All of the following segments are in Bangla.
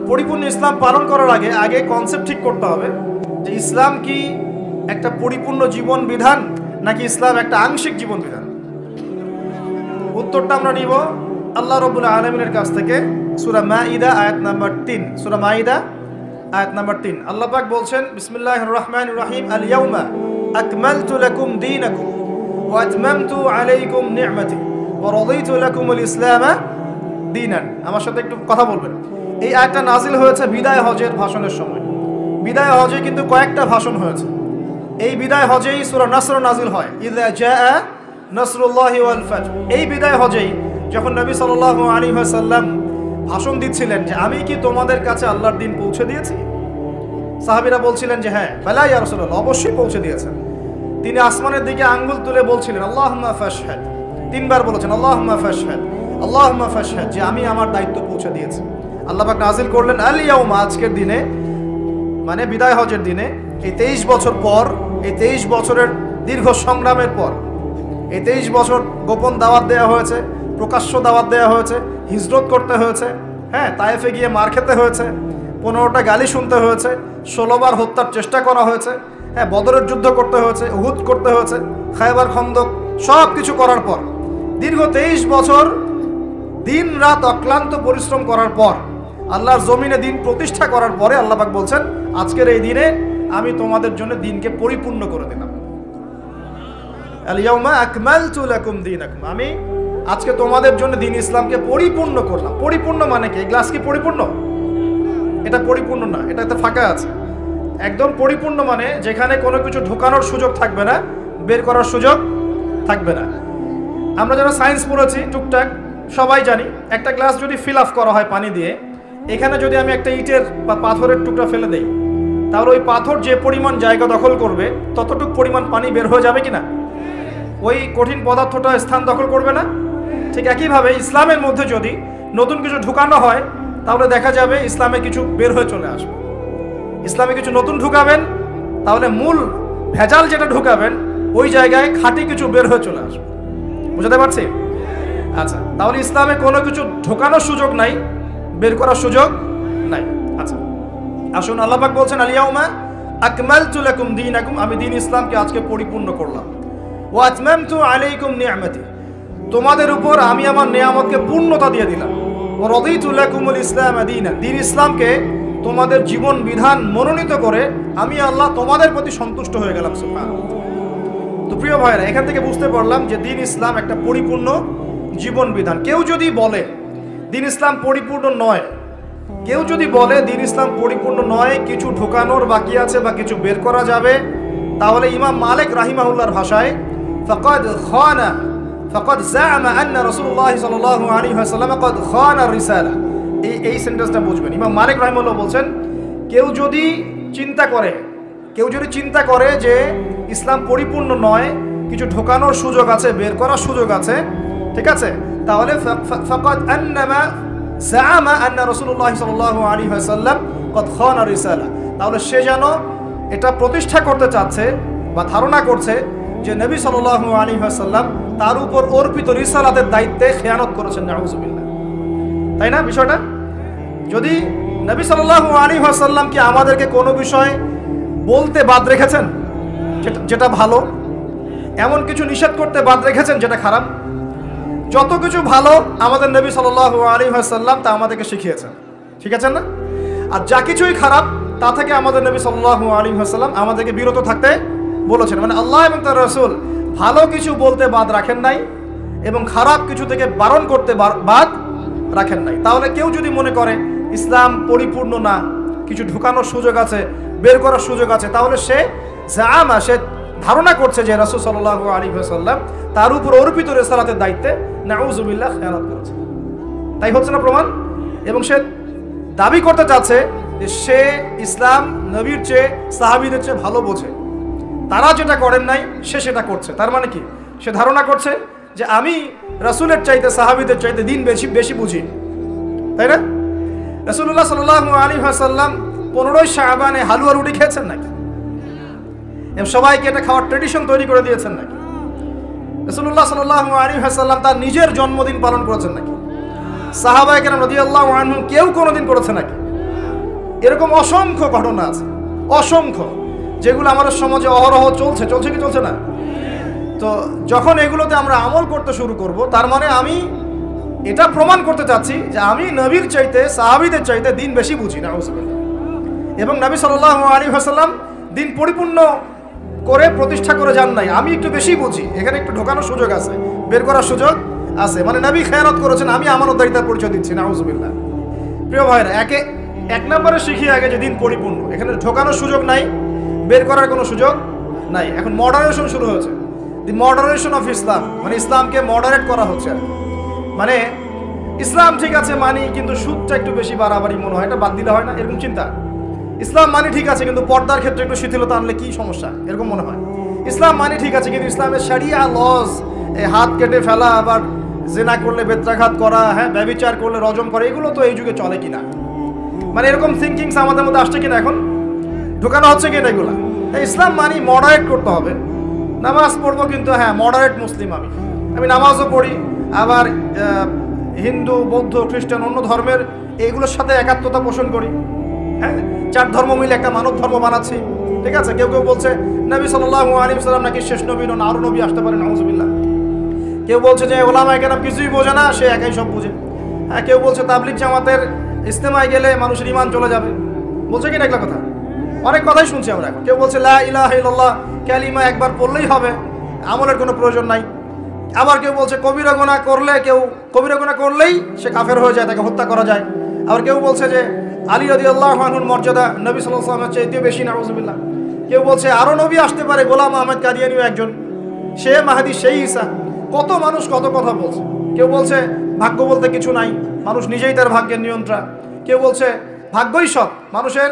পরিপূর্ণ ইসলাম পালন করার আগে কনসেপ্ট ঠিক করতে হবে যে ইসলাম কি একটা পরিপূর্ণ জীবন বিধান নাকি ইসলাম একটা আংশিক জীবন বিধান। উত্তরটা আমরা নিব আল্লাহ রাব্বুল আলামিনের কাছ থেকে। সূরা মাঈদা আয়াত নাম্বার 3, সূরা মাঈদা আয়াত নাম্বার 3 আল্লাহ পাক বলছেন, বিসমিল্লাহির রহমানির রহিম, আল ইয়াউমা আকমালতু লাকুম দীনাকুম ওয়া আতমামতু আলাইকুম নি'মাতি ওয়া রাদিতু লাকুমুল ইসলামা দীনান। আমার সাথে একটু কথা বলবেন। এই আয়াতটা নাজিল হয়েছে বিদায় হজের ভাষণের সময়। বিদায় হজে কিন্তু কয়েকটা ভাষণ হয়েছে। এই বিদায় হজেই সূরা নাসর নাজিল হয়, ইযা জাআ নাসরুল্লাহি ওয়াল ফাতহ। এই বিদায় হজেই যখন নবী সাল্লাল্লাহু আলাইহি ওয়াসাল্লাম ভাষণ দিচ্ছিলেন যে আমি কি তোমাদের কাছে আল্লাহর দিন পৌঁছে দিয়েছি, সাহাবীরা বলছিলেন যে হ্যাঁ, বালা ইয়া রাসূলুল্লাহ, অবশ্যই পৌঁছে দিয়েছেন। তিনি আসমানের দিকে আঙ্গুল তুলে বলছিলেন আল্লাহুম্মা ফাশহাদ, তিনবার বলেছেন আল্লাহুম্মা ফাশহাদ, আল্লাহুম্মা ফাশহাদ, যে আমি আমার দায়িত্ব পৌঁছে দিয়েছি। আল্লাহ পাক নাজিল করলেন আল ইয়াউমা, আজকের দিনে, মানে বিদায় হজের দিনে, এই 23 বছর পর, এই 23 বছরের দীর্ঘ সংগ্রামের পর, এই 23 বছর গোপন দাওয়াত দেওয়া হয়েছে, প্রকাশ্য দাওয়াত দেওয়া হয়েছে, হিজরত করতে হয়েছে, হ্যাঁ, তায়েফে গিয়ে মার খেতে হয়েছে, 15টা গালি শুনতে হয়েছে, 16 বার হত্যার চেষ্টা করা হয়েছে, হ্যাঁ, বদরের যুদ্ধ করতে হয়েছে, উহুদ করতে হয়েছে, খায়বার খন্দক, সব কিছু করার পর, দীর্ঘ 23 বছর দিন রাত অক্লান্ত পরিশ্রম করার পর, আল্লাহর জমিনে দিন প্রতিষ্ঠা করার পরে আল্লাহ পাক বলছেন আজকের এই দিনে আমি তোমাদের জন্য দিনকে পরিপূর্ণ করে দিলাম। আল ইয়াউমা আকমালতু লাকুম দীনাকুম, আমি আজকে তোমাদের জন্য দিন ইসলামকে পরিপূর্ণ করলাম। পরিপূর্ণ মানে কি? গ্লাস কি পরিপূর্ণ? এটা পরিপূর্ণ না, এটাতে ফাঁকা আছে। একদম পরিপূর্ণ মানে যেখানে কোনো কিছু ঢোকানোর সুযোগ থাকবে না, বের করার সুযোগ থাকবে না। আমরা যারা সায়েন্স পড়েছি টুকটাক সবাই জানি, একটা গ্লাস যদি ফিল আপ করা হয় পানি দিয়ে, এখানে যদি আমি একটা ইটের বা পাথরের টুকরা ফেলে দেই, তাহলে ওই পাথর যে পরিমাণ জায়গা দখল করবে ততটুকু পরিমাণ পানি বের হয়ে যাবে কিনা? ওই কঠিন পদার্থটা স্থান দখল করবে না? ঠিক একইভাবে ইসলামের মধ্যে যদি নতুন কিছু ঢুকানো হয় তাহলে দেখা যাবে ইসলামে কিছু বের হয়ে চলে আসবে। ইসলামে কিছু নতুন ঢুকাবেন তাহলে মূল ভেজাল যেটা ঢুকাবেন ওই জায়গায় খাঁটি কিছু বের হয়ে চলে আসবে। বুঝতে পারছি? আচ্ছা, তাহলে ইসলামে কোনো কিছু ঢোকানোর সুযোগ নাই, বের করার সুযোগ নাই। আচ্ছা, আসুন, আল্লাহ পাক বলছেন আল ইয়াউমা আকমালতু লাকুম দীনাকুম, আমি দ্বীন ইসলামকে আজকে পরিপূর্ণ করলাম। ওয়া আতমামতু আলাইকুম নি'মাতি, তোমাদের উপর আমি আমার নিয়ামতকে পূর্ণতা দিয়ে দিলাম। ওয়া রাদিতু লাকুমুল ইসলামা দীনান, দ্বীন ইসলামকে তোমাদের জীবন বিধান মনোনীত করে আমি আল্লাহ তোমাদের প্রতি সন্তুষ্ট হয়ে গেলাম। সুবহানাল্লাহ। তো প্রিয় ভাইরা, এখান থেকে বুঝতে পারলাম যে দ্বীন ইসলাম একটা পরিপূর্ণ জীবন বিধান। কেউ যদি বলে দ্বীন ইসলাম পরিপূর্ণ নয়, কেউ যদি বলে দ্বীন ইসলাম পরিপূর্ণ নয়, কিছু ঢোকানোর বাকি আছে বা কিছু বের করা যাবে, তাহলে ইমাম মালিক রাহিমাহুল্লাহর ভাষায় ফাকাদ জাআমা আন্না রাসূলুল্লাহ সাল্লাল্লাহু আলাইহি ওয়াসাল্লাম ক্বাদ খানা রিসালা। এই সেন্টেন্সটা বুঝবেন। ইমাম মালিক রাহিমাহুল্লাহ বলছেন কেউ যদি চিন্তা করে যে ইসলাম পরিপূর্ণ নয়, কিছু ঢোকানোর সুযোগ আছে, বের করার সুযোগ আছে, ঠিক আছে, তাহলে ফাকাদ আন্নামা জাআমা আন্না রাসূলুল্লাহ সাল্লাল্লাহু আলাইহি ওয়াসাল্লাম ক্বাদ খানা রিসালা, তাহলে সে যেন এটা প্রতিষ্ঠা করতে চাচ্ছে বা ধারণা করছে যে নবী সাল্লাল্লাহু আলাইহি ওয়াসাল্লাম তার উপর অর্পিত রিসালাতের দায়িত্বে খেয়ানত করেছেন। নাউযুবিল্লাহ। তাই না বিষয়টা? যদি নবী সাল্লাল্লাহু আলাইহি ওয়াসাল্লাম কি আমাদেরকে কোনো বিষয় বলতে বাদ রেখেছেন যেটা ভালো, এমন কিছু নিষেধ করতে বাদ রেখেছেন যেটা খারাপ? যত কিছু ভালো আমাদের নবী সাল্লাল্লাহু আলাইহি ওয়াসাল্লাম তা আমাদেরকে শিখিয়েছেন, শিখেছেন না? আর যা কিছুই খারাপ তা থেকে আমাদের নবী সাল্লাল্লাহু আলাইহি ওয়াসাল্লাম আমাদেরকে বিরত থাকতে বলেছেন। মানে আল্লাহ এবং তার রাসূল ভালো কিছু বলতে বাদ রাখেন নাই এবং খারাপ কিছু থেকে বারণ করতে বাদ রাখেন নাই। তাহলে কেউ যদি মনে করে ইসলাম পরিপূর্ণ না, কিছু ঢুকানোর সুযোগ আছে, বের করার সুযোগ আছে, তাহলে সে ধারণা করছে যে রাসূল সাল্লাল্লাহু আলাইহি ওয়াসাল্লাম তার উপর অর্পিত রিসালাতের দায়িত্বে নাউযুবিল্লাহ খেয়ানত করেছে। তাই হচ্ছে না প্রমাণ? এবং সে দাবি করতে চাচ্ছে যে সে ইসলাম নবীর চেয়ে, সাহাবীদের চেয়ে ভালো বোঝে, তারা যেটা করেন নাই সে সেটা করছে। তার মানে কি? সে ধারণা করছে যে আমি রাসূলের চাইতে, সাহাবীদের চাইতে দিন বেশি বুঝি, তাই না? রাসূলুল্লাহ সাল্লাল্লাহু আলাইহি ওয়াসাল্লাম 15ই শাবানে হালুয়া রুটি খেয়েছেন নাকি? এবং সবাইকে এটা খাওয়ার ট্রেডিশন তৈরি করে দিয়েছেন নাকি? রাসূলুল্লাহ সাল্লাল্লাহু আলাইহি ওয়াসাল্লাম তার নিজের জন্মদিন পালন করেছেন নাকি? সাহাবায়ে কেরাম রাদিয়াল্লাহু আনহুম কেউ কোনোদিন করেছে নাকি? এরকম অসংখ্য ঘটনা আছে, অসংখ্য, যেগুলো আমাদের সমাজে অহরহ চলছে কি চলছে না? তো যখন এগুলোতে আমরা আমল করতে শুরু করব, তার মানে আমি এটা প্রমাণ করতে চাচ্ছি যে আমি নবীর চাইতে, সাহাবীদের চাইতে দিন বেশি বুঝি না। এবং নবী সাল্লাল্লাহু আলাইহি ওয়াসাল্লাম দিন পরিপূর্ণ করে প্রতিষ্ঠা করে যান নাই, আমি একটু বেশি বুঝি, এখানে একটু ঢোকানোর সুযোগ আছে, বের করার সুযোগ আছে। মানে নবী খেয়ানত করেছেন, আমি আমানতদারিতার পরিচয় দিচ্ছি না। নাউজুবিল্লাহ। প্রিয় ভাইরা, এক নম্বরে শিখি আগে যে দিন পরিপূর্ণ, এখানে ঢোকানোর সুযোগ নাই, বের করার কোনো সুযোগ নাই। এখন মডারেশন শুরু হয়েছে, দি মডারেশন অফ ইসলাম, মানে ইসলামকে মডারেট করা হচ্ছে। মানে ইসলাম ঠিক আছে মানি, কিন্তু সুদটা একটু বেশি বাড়াবাড়ি মনে হয়, এটা বাদ দিলে হয় না, এরকম চিন্তা। ইসলাম মানি ঠিক আছে, কিন্তু পর্দার ক্ষেত্রে একটু শিথিলতা আনলে কি সমস্যা, এরকম মনে হয়। ইসলাম মানি ঠিক আছে, কিন্তু ইসলামের শরিয়া লজ, হাত কেটে ফেলা, আবার জেনা করলে বেত্রাঘাত করা, হ্যাঁ, ব্যভিচার করলে রজম করা, এগুলো তো এই যুগে চলে কিনা, মানে এরকম থিঙ্কিংস আমাদের মধ্যে আসছে কিনা, এখন ঢোকানো হচ্ছে কিনা এগুলা। ইসলাম মানি মডারেট করতে হবে। নামাজ পড়বো, কিন্তু হ্যাঁ মডারেট মুসলিম, আমি নামাজও পড়ি, আবার হিন্দু, বৌদ্ধ, খ্রিস্টান, অন্য ধর্মের এইগুলোর সাথে একাত্মতা পোষণ করি। হ্যাঁ, 4 ধর্ম মিলে একটা মানব ধর্ম বানাচ্ছি, ঠিক আছে। কেউ বলছে নবী সাল্লাল্লাহু আলাইহি ওয়াসাল্লাম নাকি শেষ নবী নন, আরো নবী আসতে পারে, নাউজুবিল্লাহ। কেউ বলছে যে ওলামায়ে কেরাম কিছুই বোঝে না, সে একাই সব বুঝে। হ্যাঁ, কেউ বলছে তাবলিগ জামাতের ইজতেমায় গেলে মানুষের ঈমান চলে যাবে, বলছে কি না একটা কথা, অনেক কথাই শুনছি আমরা এখন। কেউ বলছে লা ইলাহা ইল্লাল্লাহ কালিমা একবার পড়লেই হবে, আমলের কোনো প্রয়োজন নাই। আবার কেউ বলছে কবিরা গুনাহ করলেই সে কাফের হয়ে যায়, তাকে হত্যা করা যায়। আবার কেউ বলছে যে আলী রাদিয়াল্লাহু আনহুর মর্যাদা নবী সাল্লাল্লাহু আলাইহি ওয়াসাল্লামের চাইতেও বেশি, নাউজুবিল্লাহ। কেউ বলছে আরো নবী আসতে পারে, গোলাম আহমদ কাদিয়ানীও একজন, সে মাহদী, সেই ঈসা। কত মানুষ কত কথা বলছে। কেউ বলছে ভাগ্য বলতে কিছু নাই, মানুষ নিজেই তার ভাগ্যের নিয়ন্ত্রণ। কেউ বলছে ভাগ্যই সব, মানুষের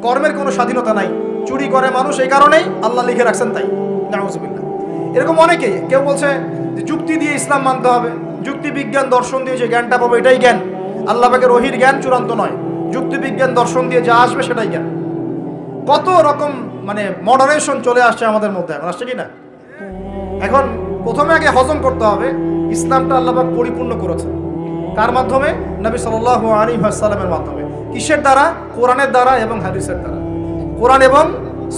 কর্মের কোনো স্বাধীনতা নাই, চুরি করে মানুষ, এই কারণেই আল্লাহ লিখে রাখছেন তাই, নাউজুবিল্লাহ। এরকম অনেকেই। কেউ বলছে যে যুক্তি দিয়ে ইসলাম মানতে হবে, যুক্তি বিজ্ঞান দর্শন দিয়ে যে জ্ঞানটা পাবো এটাই জ্ঞান, আল্লাহ পাকের ওহীর জ্ঞান চূড়ান্ত নয়, যুক্তি বিজ্ঞান দর্শন দিয়ে যা আসবে সেটাই জ্ঞান। কত রকম মানে মডারেশন চলে আসছে আমাদের মধ্যে, এখন আসছে কি না? এখন প্রথমে আগে হজম করতে হবে ইসলামটা আল্লাহ পাক পরিপূর্ণ করেছেন কার মাধ্যমে? নবী সাল্লাল্লাহু আলাইহি ওয়াসাল্লামের মাধ্যমে। কিসের দ্বারা? কোরআনের দ্বারা এবং হাদিসের দ্বারা, কোরআন এবং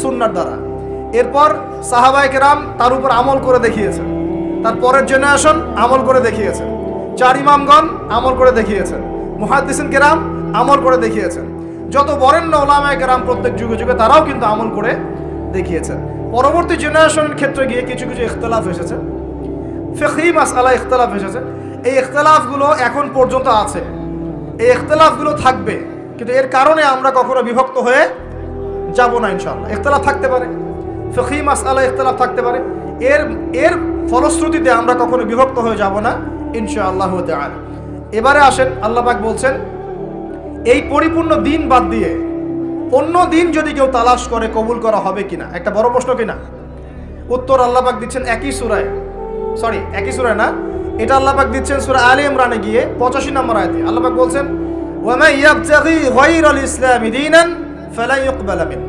সুন্নাহর দ্বারা। এরপর সাহাবায়ে কেরাম তার উপর আমল করে দেখিয়েছেন, তার পরের জেনারেশন আমল করে দেখিয়েছেন, 4 ইমামগণ আমল করে দেখিয়েছেন, মুহাদ্দিসিন কেরাম আমল করে দেখিয়েছেন, যত বরেণ্য উলামায়ে কেরাম প্রত্যেক যুগে যুগে তারাও কিন্তু আমল করে দেখিয়েছেন। পরবর্তী জেনারেশনের ক্ষেত্রে গিয়ে কিছু ইখতিলাফ এসেছে, ফিকহি মাসআলা ইখতিলাফ এসেছে। এই ইখতিলাফগুলো এখন পর্যন্ত আছে, এই ইখতিলাফগুলো থাকবে, কিন্তু এর কারণে আমরা কখনো বিভক্ত হয়ে যাব না ইনশাআল্লাহ। ইখতিলাফ থাকতে পারে, ফিকহি মাসআলা ইখতিলাফ থাকতে পারে, এর ফলশ্রুতিতে আমরা কখনো বিভক্ত হয়ে যাব না ইনশাআল্লাহ তাআলা। এবারে আসেন, আল্লাহ পাক বলছেন এই পরিপূর্ণ দিন বাদ দিয়ে অন্য দিন যদি কেউ তালাশ করে কবুল করা হবে কিনা, একটা বড় প্রশ্ন কিনা? উত্তর আল্লাহ পাক দিচ্ছেন একই সূরায় না, এটা আল্লাহ পাক দিচ্ছেন সূরা আলে ইমরানে গিয়ে 85 নম্বর আয়াতে। আল্লাহ পাক বলছেন ওয়া ইয়াবতাগি গায়রাল ইসলামি দীনান ফালা ইউকবাল মিন,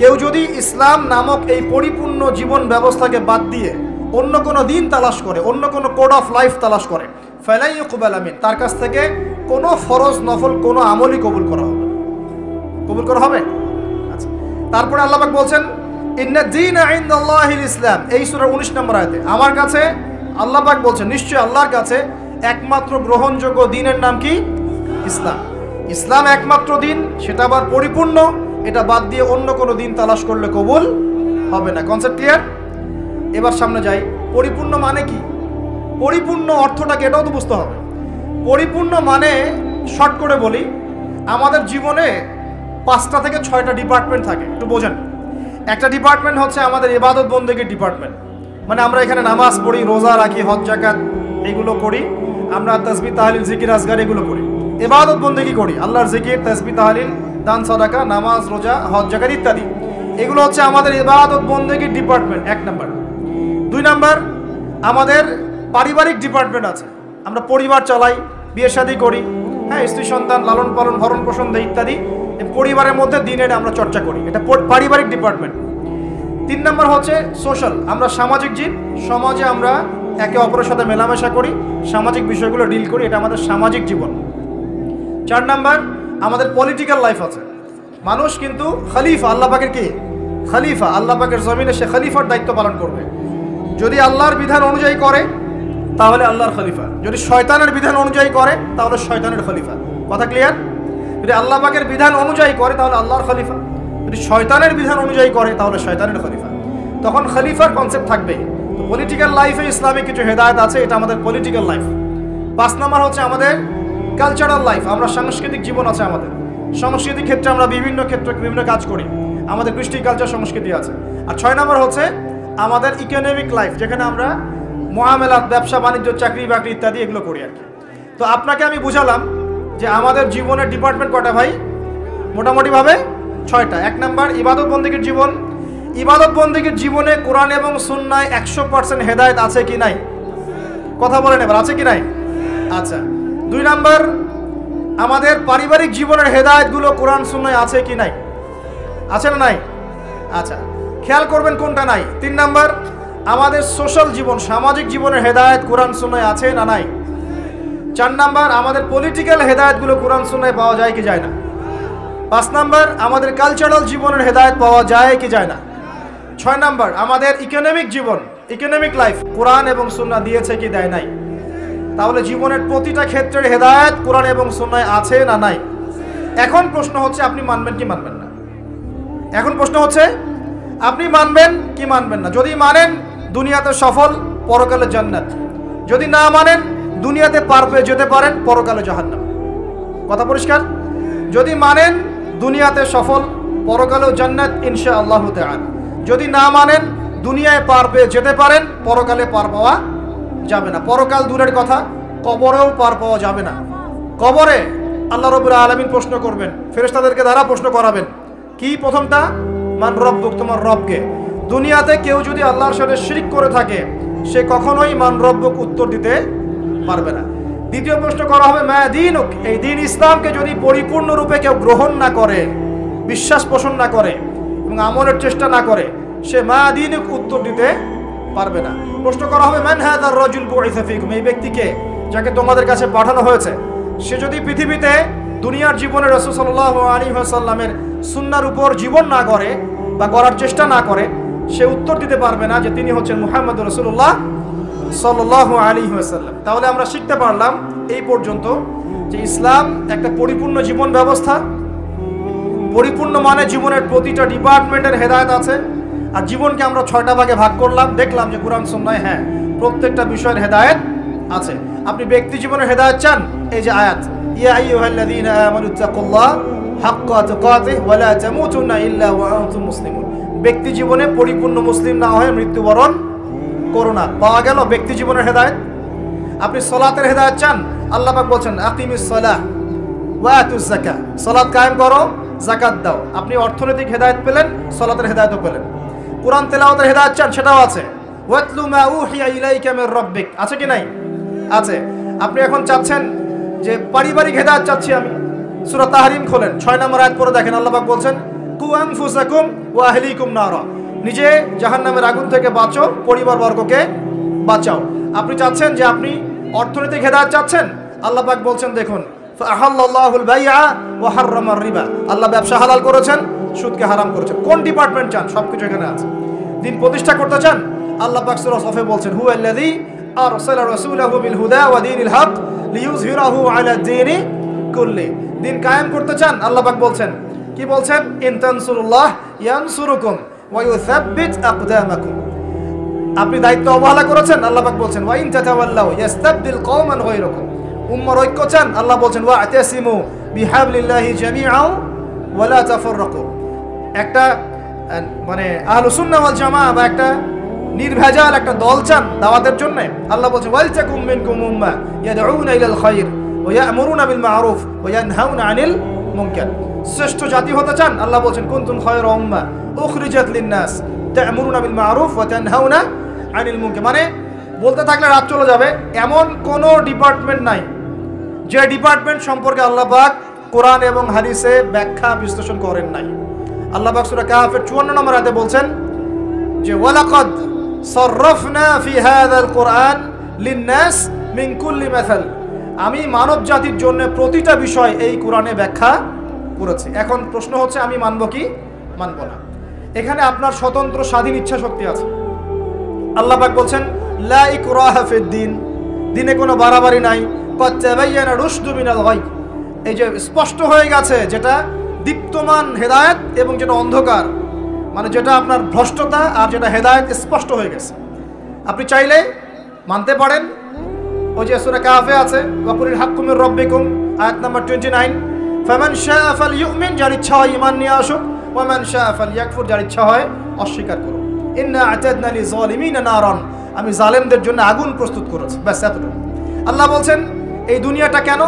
কেউ যদি ইসলাম নামক এই পরিপূর্ণ জীবন ব্যবস্থাকে বাদ দিয়ে অন্য কোনো দিন তালাশ করে, অন্য কোনো কোড অফ লাইফ তালাশ করে, ফালা ইউকবাল মিন, তার কাছ থেকে কোনো ফরজ নফল কোনো আমলই কবুল করা হবে। আচ্ছা, তারপরে আল্লাহ পাক বলছেন ইন্না দীনা ইনদাল্লাহিল ইসলাম, এই সূরা 19 নম্বর আয়াতে আমার কাছে আল্লাহ পাক বলছেন নিশ্চয়ই আল্লাহর কাছে একমাত্র গ্রহণযোগ্য দ্বীনের নাম কি? ইসলাম। ইসলাম একমাত্র দ্বীন, সেটা আবার পরিপূর্ণ, এটা বাদ দিয়ে অন্য কোনো দিন তালাশ করলে কবুল হবে না। Concept clear? এবার সামনে যাই, পরিপূর্ণ মানে কি? পরিপূর্ণ অর্থটাকে এটাও তো বুঝতে হবে। পরিপূর্ণ মানে শর্ট করে বলি, আমাদের জীবনে 5টা থেকে 6টা ডিপার্টমেন্ট থাকে, একটু বোঝেন। একটা ডিপার্টমেন্ট হচ্ছে আমাদের ইবাদত বন্দেগীর ডিপার্টমেন্ট, মানে আমরা এখানে নামাজ পড়ি, রোজা রাখি, হজ জাকাত এগুলো করি, আমরা তাসবিহ তাহলিল জিকির আজগার এগুলো করি, ইবাদত বন্দেগী করি, আল্লাহর জিকির, তাসবিহ তাহলিল, দান সাদাকা, নামাজ রোজা, হজ জাকাত ইত্যাদি, এগুলো হচ্ছে আমাদের ইবাদত বন্দেগীর ডিপার্টমেন্ট 1 নাম্বার। 2 নাম্বার আমাদের পারিবারিক ডিপার্টমেন্ট আছে, আমরা পরিবার চালাই, বিয়ে শাদী করি, হ্যাঁ, স্ত্রী সন্তান লালন পালন ভরণ পোষণ দেয় ইত্যাদি, পরিবারের মধ্যে দিনের আমরা চর্চা করি, এটা পারিবারিক ডিপার্টমেন্ট। 3 নাম্বার হচ্ছে সোশ্যাল, আমরা সামাজিক জীব, সমাজে আমরা একে অপরের সাথে মেলামেশা করি, সামাজিক বিষয়গুলো ডিল করি, এটা আমাদের সামাজিক জীবন। 4 নাম্বার আমাদের পলিটিক্যাল লাইফ আছে, মানুষ কিন্তু খলিফা, আল্লাহ পাকের কি খলিফা, আল্লাহ পাকের জমিনে সে খলিফার দায়িত্ব পালন করবে। যদি আল্লাহর বিধান অনুযায়ী করে তাহলে আল্লাহর খলিফা, যদি শয়তানের বিধান অনুযায়ী করে তাহলে শয়তানের খলিফা। কথা ক্লিয়ার? যদি আল্লাহ পাকের বিধান অনুযায়ী করে তাহলে আল্লাহর খলিফা, যদি শয়তানের বিধান অনুযায়ী করে তাহলে শয়তানের খলিফা। তখন খলিফার কনসেপ্ট থাকবে। তো পলিটিক্যাল লাইফে ইসলামিক কিছু হেদায়েত আছে, এটা আমাদের পলিটিক্যাল লাইফ। 5 নম্বর হচ্ছে আমাদের কালচারাল লাইফ, আমরা সাংস্কৃতিক জীবন আছে আমাদের। সাংস্কৃতিক ক্ষেত্রে আমরা বিভিন্ন ক্ষেত্রে বিভিন্ন কাজ করি, আমাদের কৃষ্টি কালচার সংস্কৃতি আছে। আর 6 নম্বর হচ্ছে আমাদের ইকোনমিক লাইফ, যেখানে আমরা মুআমালাত, ব্যবসা বাণিজ্য, চাকরি বাকরি ইত্যাদি এগুলো করি আর কি। তো আপনাকে আমি বুঝালাম যে আমাদের জীবনের ডিপার্টমেন্ট কটা ভাই? মোটামুটিভাবে 6টা। 1 নম্বর ইবাদত বন্দেগীর জীবন। ইবাদত বন্দেগীর জীবনে কোরআন এবং সুন্নায় 100% হেদায়েত আছে কি নাই? কথা বলেন এবার, আছে কি নাই? আচ্ছা। 2 নম্বর আমাদের পারিবারিক জীবনের হেদায়েতগুলো কোরআন সুন্নায় আছে কি নাই? আছে না নাই? আচ্ছা, খেয়াল করবেন কোনটা নাই। 3 নম্বর আমাদের সোশ্যাল জীবন, সামাজিক জীবনের হেদায়েত কোরআন সুন্নায় আছে না নাই? 4 নম্বর আমাদের পলিটিক্যাল হেদায়েতগুলো কোরআন সুন্নায় পাওয়া যায় কি যায় না? 5 নম্বর আমাদের কালচারাল জীবনের হেদায়েত পাওয়া যায় কি যায় না? 6 নম্বর আমাদের ইকোনমিক জীবন, ইকোনমিক লাইফ কোরআন এবং সুন্নাহ দিয়েছে কি দেয় নাই? তাহলে জীবনের প্রতিটা ক্ষেত্রের হেদায়েত কোরআন এবং সুন্নায় আছে না নাই? এখন প্রশ্ন হচ্ছে আপনি মানবেন কি মানবেন না? এখন প্রশ্ন হচ্ছে আপনি মানবেন কি মানবেন না? যদি মানেন দুনিয়াতে সফল, পরকালে জান্নাত। যদি না মানেন দুনিয়াতে পার পেয়ে যেতে পারেন, পরকালে জাহান্নাম। কথা পরিষ্কার? যদি মানেন দুনিয়াতে সফল, পরকালেও জান্নাত ইনশাআল্লাহু তাআলা। যদি না মানেন দুনিয়ায় পার পেয়ে যেতে পারেন, পরকালে পার পাওয়া যাবে না। পরকাল দূরের কথা, কবরেও পার পাওয়া যাবে না। কবরে আল্লাহ রাব্বুল আলামিন প্রশ্ন করবেন, ফেরেশতাদেরকে দ্বারা প্রশ্ন করাবেন। কি প্রথমটা? মান রব্বুক, তোমার রবকে। দুনিয়াতে কেউ যদি আল্লাহর সাথে শিরক করে থাকে, সে কখনোই মান রব্বুক উত্তর দিতে পারবে না। দ্বিতীয় প্রশ্ন করা হবে মা দীনুক, এই দিন ইসলামকে যদি পরিপূর্ণরূপে কেউ গ্রহণ না করে, বিশ্বাস পোষণ না করে এবং আমলের চেষ্টা না করে, সে মা দীনুক উত্তর দিতে পারবে না। প্রশ্ন করা হবে মান হাযার রাজুল বুইসা ফীকুম, এই ব্যক্তিকে যাকে তোমাদের কাছে পাঠানো হয়েছে, সে যদি পৃথিবীতে দুনিয়ার জীবনে রাসূল সাল্লাল্লাহু আলাইহি ওয়াসাল্লামের সুন্নাহর উপর জীবন না করে বা করার চেষ্টা না করে, সে উত্তর দিতে পারবে না যে তিনি হচ্ছেন মুহাম্মদুর রাসূলুল্লাহ সাল্লাল্লাহু আলাইহি ওয়াসাল্লাম। তাহলে আমরা শিখতে পারলাম এই পর্যন্ত যে ইসলাম একটা পরিপূর্ণ জীবন ব্যবস্থা। পরিপূর্ণ মানে জীবনের প্রতিটা ডিপার্টমেন্টের হেদায়েত আছে। আর জীবনকে আমরা 6টা ভাগে ভাগ করলাম, দেখলাম যে কোরআন সুন্নাহয় হ্যাঁ প্রত্যেকটা বিষয়ের হেদায়েত আছে। আপনি ব্যক্তি জীবনের হেদায়েত চান, এই যে আয়াত, ইয়া আইয়ুহাল্লাযীনা আমানুত্তাকুল্লাহ হাক্কা তুকাতিহি ওয়া লা তামুতুন্না ইল্লা ওয়া আনতুম মুসলিমুন। ব্যক্তি জীবনে পরিপূর্ণ মুসলিম না হয়ে মৃত্যুবরণ করো না। পাওয়া গেল ব্যক্তি জীবনের হেদায়েত। আপনি সালাতের হেদায়েত চান, আল্লাহ পাক বলেন আকিমিস সালাহ ওয়া আতুজ যাকাত, সালাত কায়েম করো, যাকাত দাও। আপনি অর্থনৈতিক হেদায়েত পেলেন, সালাতের হেদায়েতও পেলেন। কোরআন তেলাওয়াতের হেদায়েত চান, সেটাও আছে। ওয়াতলু মা উহিয়া ইলাইকা মির রাব্বিক, আছে কি নাই? আছে। আপনি এখন চাচ্ছেন যে পারিবারিক হেদায়েত চাচ্ছি আমি, সূরা তাহরিম খোলেন, 6 নম্বর আয়াত পড়ে দেখেন, আল্লাহ পাক বলছেন কু আনফুসাকুম ওয়া আহলিকুম নারা, নিজে জাহান্নামের আগুন থেকে বাঁচো, পরিবারবর্গকে বাঁচাও। আপনি চাচ্ছেন যে আপনি অর্থনৈতিক হেদায়েত চাচ্ছেন, আল্লাহ পাক বলছেন দেখুন ফাআহাল্লাহুল বাইআ ওয়া হাররামার রিবা, আল্লাহ ব্যবসা হালাল করেছেন, সুদকে হারাম করেছেন। কোন ডিপার্টমেন্ট চান? সবকিছু এখানে আছে। দিন প্রতিষ্ঠা করতে চান, আল্লাহ পাক সূরা সফে বলছেন হুয়াল্লাযী আরসালা রাসূলাহু বিল হুদা ওয়া দীনিল হক লিইয়ুযহিরাহু আলা দীনি কুল্লি। দিন কায়েম করতে চান, আল্লাহ পাক বলছেন, কি বলছেন? ইন তানসুরুল্লাহ ইয়ানসুরুকুম ওয়া ইউসাব্বিত আকদামাকুম। আপনি দায়িত্ব অবহেলা করেছেন, আল্লাহ পাক বলছেন ওয়া ইন তাতাওয়াল্লাউ ইয়াস্তাবদিল কওমান গায়রাকুম। উম্মার ঐক্য চান, আল্লাহ বলছেন ওয়া আতাসিমু বিহাবলিল্লাহি জামিআ ওয়া লা তাফাররাকু। একটা মানে আহলুস সুন্নাহ ওয়াল জামাআহ বা একটা নির্ভেজাল একটা দল চান দাওয়াতের জন্য, আল্লাহ বলছেন ওয়াল তাকুম মিনকুম উম্মাহ ইয়াদউনা ইলাল খায়র ওয়া ইয়া'মুরুনা বিল মা'রুফ ওয়া ইয়ানহাউনা আনিল মুনকার। শ্রেষ্ঠ জাতি হতে চান, আল্লাহ বলছেন কুনতুম খায়রা উম্মাহ উখরিজাত লিন-নাস তা'মুরুনা বিল মা'রুফ ওয়া তানহাউনা আনিল মুনকার। মানে বলতে থাকলে রাত চলে যাবে। এমন কোন ডিপার্টমেন্ট নাই যে ডিপার্টমেন্ট সম্পর্কে আল্লাহ পাক কোরআন এবং হাদিসে ব্যাখ্যা বিশ্লেষণ করেন নাই। আল্লাহ পাক সূরা কাহফের 54 নম্বর আয়াতে বলছেন যে ওয়ালাকাদ সাররাফনা ফি হাযাল কুরআন লিন-নাস মিন কুল্লি মাসাল, আমি মানব জাতির জন্য প্রতিটা বিষয় এই কোরআনে ব্যাখ্যা করেছি। এখন প্রশ্ন হচ্ছে আমি মানব কি মানব না। এখানে আপনার স্বতন্ত্র স্বাধীন ইচ্ছা শক্তি আছে। আল্লাহ পাক বলছেন লা ইকরাহা ফিদ্দিন, দিনে কোনো বাড়াবাড়ি নাই। ক্বাদ তাবায়্যানা রুশদু মিনাল গাই, এই যে স্পষ্ট হয়ে গেছে যেটা দীপ্তমান হেদায়েত এবং যেটা অন্ধকার, মানে যেটা আপনার ভ্রষ্টতা আর যেটা হেদায়েত স্পষ্ট হয়ে গেছে। আপনি চাইলে মানতে পারেন। ওই যে সূরা কাহফে আছে ওয়াকুলিল হাক্কু মির রাব্বিকুম, আয়াত নাম্বার 29, ফামান শাআ ফালইউমিন, যার ইচ্ছা হয় ঈমান নিয়ে আসুক, ওয়া মান শাআ ফালইয়াকফুর, যার ইচ্ছা হয় অস্বীকার করুক। ইন্না আ'তাদনা লিযালিমিনা নারান, আমি জালেমদের জন্য আগুন প্রস্তুত করেছি। ব্যাস এতটুকু। আল্লাহ বলছেন এই দুনিয়াটা কেন?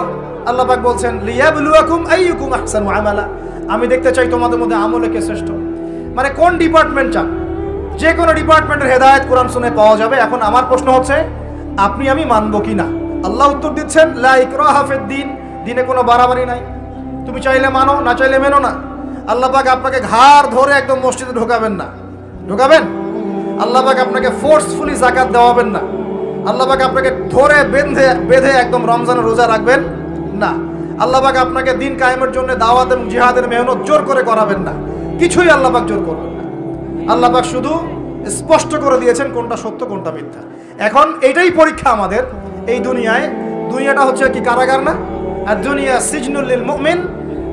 আল্লাহ পাক বলছেন লিয়াবলুয়াকুম আইয়ুকুম আহসানু আমালা, আমি দেখতে চাই তোমাদের মধ্যে আমলে কে শ্রেষ্ঠ। মানে কোন ডিপার্টমেন্ট চান, যে কোনো ডিপার্টমেন্টের হেদায়েত কোরআন শুনে পাওয়া যাবে। এখন আমার প্রশ্ন হচ্ছে আপনি আমি মানবো কি না। আল্লাহ উত্তর দিচ্ছেন লা ইকরাহা ফিদ্দিন, দিনে কোনো বাড়াবাড়ি নাই। তুমি চাইলে মানো, না চাইলে মেনো না। আল্লাহ পাক আপনাকে ঘাড় ধরে একদম মসজিদে ঢোকাবেন না। ঢোকাবেন? আল্লাহ পাক আপনাকে ফোর্সফুলি যাকাত দেওয়াবেন না। আল্লাহ পাক আপনাকে ধরে বেঁধে একদম রমজানের রোজা রাখবেন না। আল্লাহ পাক আপনাকে দিন কায়েমের জন্য দাওয়াত এবং জিহাদের মেহনত জোর করে করাবেন না। কিছুই আল্লাহ পাক জোর করবেন না। আল্লাহ পাক শুধু স্পষ্ট করে দিয়েছেন কোনটা সত্য কোনটা মিথ্যা। এখন এইটাই পরীক্ষা আমাদের এই দুনিয়ায়। দুনিয়াটা হচ্ছে কি কারাগার না? আর দুনিয়া সিজনুল লিল মুমিন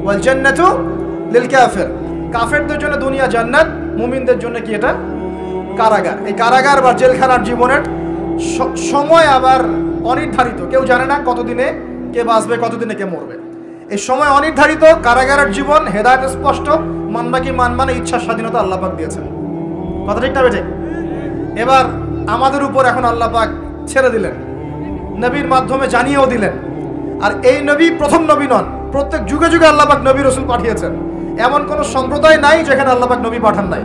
ওয়াল জান্নাতু লিল কাফির, কাফেরদের জন্য দুনিয়া জান্নাত, মুমিনদের জন্য কি এটা কারাগার। এই কারাগার বা জেলখানার জীবনের সময় আবার অনির্ধারিত, কেউ জানে না কতদিনে কে বাঁচবে, কতদিনে কে মরবে। এই সময় অনির্ধারিত। কারাগারের জীবন, হেদায়েত স্পষ্ট, মানবা কি মানবা না, ইচ্ছার স্বাধীনতা আল্লাহ পাক দিয়েছেন। কথা ঠিক না বেঠিক? এবার আমাদের উপর এখন আল্লাহ পাক ছেড়ে দিলেন, নবীর মাধ্যমে জানিয়েও দিলেন। আর এই নবী প্রথম নবী নন, প্রত্যেক যুগে যুগে আল্লাহ পাক নবী রাসূল পাঠিয়েছেন। এমন কোন সম্প্রদায় নাই যেখানে আল্লাহ পাক নবী পাঠান নাই।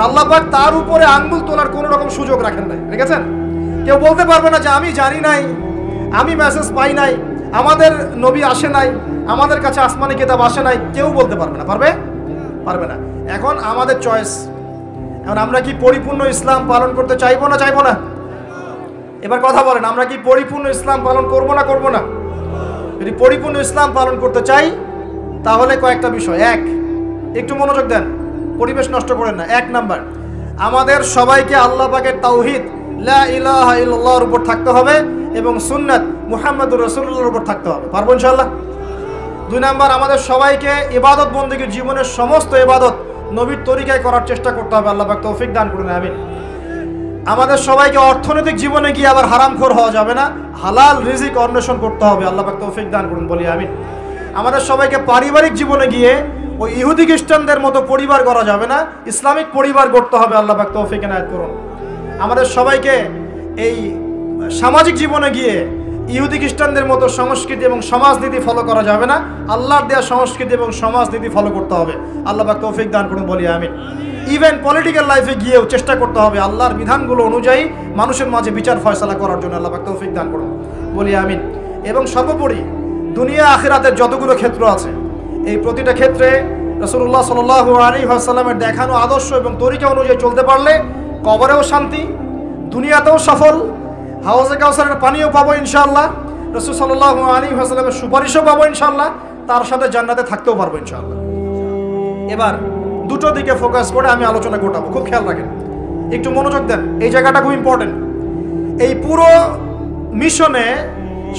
আল্লাহ পাক তার উপরে আঙ্গুল তোলার কোনো রকম সুযোগ রাখেন নাই, রেখেছেন। কেউ বলতে পারবে না যে আমি জানি নাই, আমি মেসেজ পাই নাই, আমাদের নবী আসে নাই, আমাদের কাছে আসমানি কিতাব আসে নাই। কেউ বলতে পারবে না। পারবে? পারবে না। এখন আমাদের চয়েস। এখন আমরা কি পরিপূর্ণ ইসলাম পালন করতে চাইবো না চাইবো না? এবার কথা বলেন, আমরা কি পরিপূর্ণ ইসলাম পালন করবো না করবো না? যদি পরিপূর্ণ ইসলাম পালন করতে চাই তাহলে কয়েকটা বিষয়। এক, একটু মনোযোগ দেন, পরিবেশ নষ্ট করেন না। এক নাম্বার, আমাদের সবাইকে আল্লাহ পাকের তাওহীদ লা ইলাহা ইল্লাল্লাহর উপর থাকতে হবে এবং সুন্নাত মুহাম্মদুর রাসূলুল্লাহর উপর থাকতে হবে। পারবো ইনশাআল্লাহ? দুই নাম্বার, আমাদের সবাইকে ইবাদত বন্দেগীর জীবনের সমস্ত ইবাদত নবীর তরিকায় করার চেষ্টা করতে হবে। আল্লাহ পাক তৌফিক দান করুন, আমিন। আমাদের সবাইকে অর্থনৈতিক জীবনে গিয়ে আবার হারামখোর হওয়া যাবে না, হালাল রিজিক অন্বেষণ করতে হবে। আল্লাহ পাক তৌফিক দান করুন, বলি আমিন। আমাদের সবাইকে পারিবারিক জীবনে গিয়ে ওই ইহুদি খ্রিস্টানদের মতো পরিবার গড়া যাবে না, ইসলামিক পরিবার গড়তে হবে। আল্লাহ পাক তৌফিক এনায়েত করুন। আমাদের সবাইকে এই সামাজিক জীবনে গিয়ে ইহুদি খ্রিস্টানদের মতো সংস্কৃতি এবং সমাজনীতি ফলো করা যাবে না, আল্লাহর দেয়া সংস্কৃতি এবং সমাজনীতি ফলো করতে হবে। আল্লাহ পাক তৌফিক দান করুন, বলি আমিন। ইভেন পলিটিক্যাল লাইফে গিয়েও চেষ্টা করতে হবে আল্লাহর বিধানগুলো অনুযায়ী মানুষের মাঝে বিচার ফয়সালা করার জন্য। আল্লাহ পাক তৌফিক দান করুন, বলি আমিন। এবং সর্বোপরি দুনিয়া আখিরাতের যতগুলো ক্ষেত্র আছে, এই প্রতিটা ক্ষেত্রে রাসূলুল্লাহ সাল্লাল্লাহু আলাইহি ওয়াসাল্লামের দেখানো আদর্শ এবং তরিকা অনুযায়ী চলতে পারলে কবরেও শান্তি, দুনিয়াতেও সফল, হাউজে কাউসারের পানিও পাবো ইনশাআল্লাহ, রাসূল সাল্লাল্লাহু আলাইহি ওয়াসাল্লামের সুপারিশও পাবো ইনশাআল্লাহ, তার সাথে জান্নাতে থাকতেও পারবো ইনশাআল্লাহ। এবার দুটো দিকে ফোকাস করে আমি আলোচনা গোটাবো, খুব খেয়াল রাখেন, একটু মনোযোগ দেন, এই জায়গাটা খুব ইম্পর্টেন্ট। এই পুরো মিশনে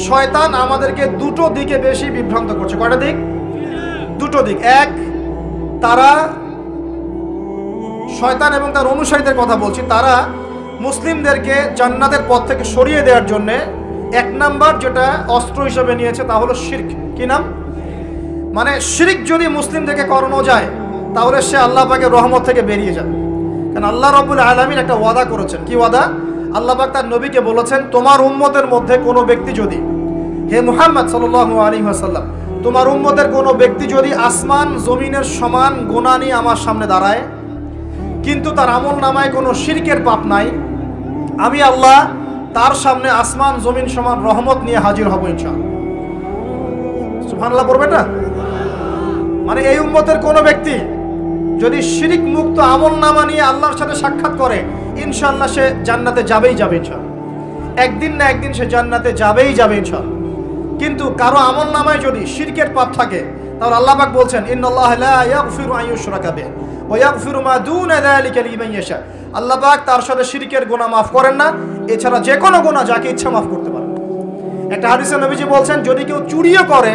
শয়তান আমাদেরকে দুটো দিকে বেশি বিভ্রান্ত করছে। কয়টা দিক? দুটো দিক। এক, তারা শয়তান এবং তার অনুসারীদের কথা বলছি, তারা মুসলিমদেরকে জান্নাতের পথ থেকে সরিয়ে দেওয়ার জন্যে এক নাম্বার যেটা অস্ত্র হিসেবে নিয়েছে তা হলো শিরক। কি নাম? মানে শিরক যদি মুসলিমদেরকে করানো যায় তাহলে সে আল্লাহ পাকের রহমত থেকে বেরিয়ে যাবে। কারণ আল্লাহ রাব্বুল আলামিন একটা ওয়াদা করেছেন। কি ওয়াদা? আল্লাহ পাক তার নবীকে বলেছেন, তোমার উম্মতের মধ্যে কোনো ব্যক্তি যদি, হে মুহাম্মদ সাল্লাল্লাহু আলাইহি ওয়াসাল্লাম, তোমার উম্মতের কোনো ব্যক্তি যদি আসমান জমিনের সমান গুনাহ নিয়ে আমার সামনে দাঁড়ায় কিন্তু তার আমল নামায় কোনো শিরকের পাপ নাই, আমি আল্লাহ তার সামনে আসমান জমিন সমান রহমত নিয়ে হাজির হব ইনশাআল্লাহ। সুবহানাল্লাহ পড়বে না? মানে এই উম্মতের কোনো ব্যক্তি যদি শিরক মুক্ত আমল নামা নিয়ে আল্লাহর সাথে সাক্ষাৎ করে ইনশাআল্লাহ সে জান্নাতে যাবেই যাবে ইনশাআল্লাহ। একদিন না একদিন সে জান্নাতে যাবেই যাবে ইনশাআল্লাহ। কিন্তু কারো আমল নামায় যদি শিরকের পাপ থাকে তাহলে আল্লাহ পাক বলছেন ইন্নাল্লাহা লা ইয়াগফিরু আন ইউশরাকা বিহি ওয়া ইয়াগফিরু মা দুনা যালিকা লিমান ইয়াশা। আল্লাহ পাক তার সাথে শিরকের গুনাহ মাফ করেন না, এছাড়া যে কোনো গুনাহ যাকে ইচ্ছা মাফ করতে পারেন। একটা হাদিসে নবীজি বলছেন যদি কেউ চুরিও করে,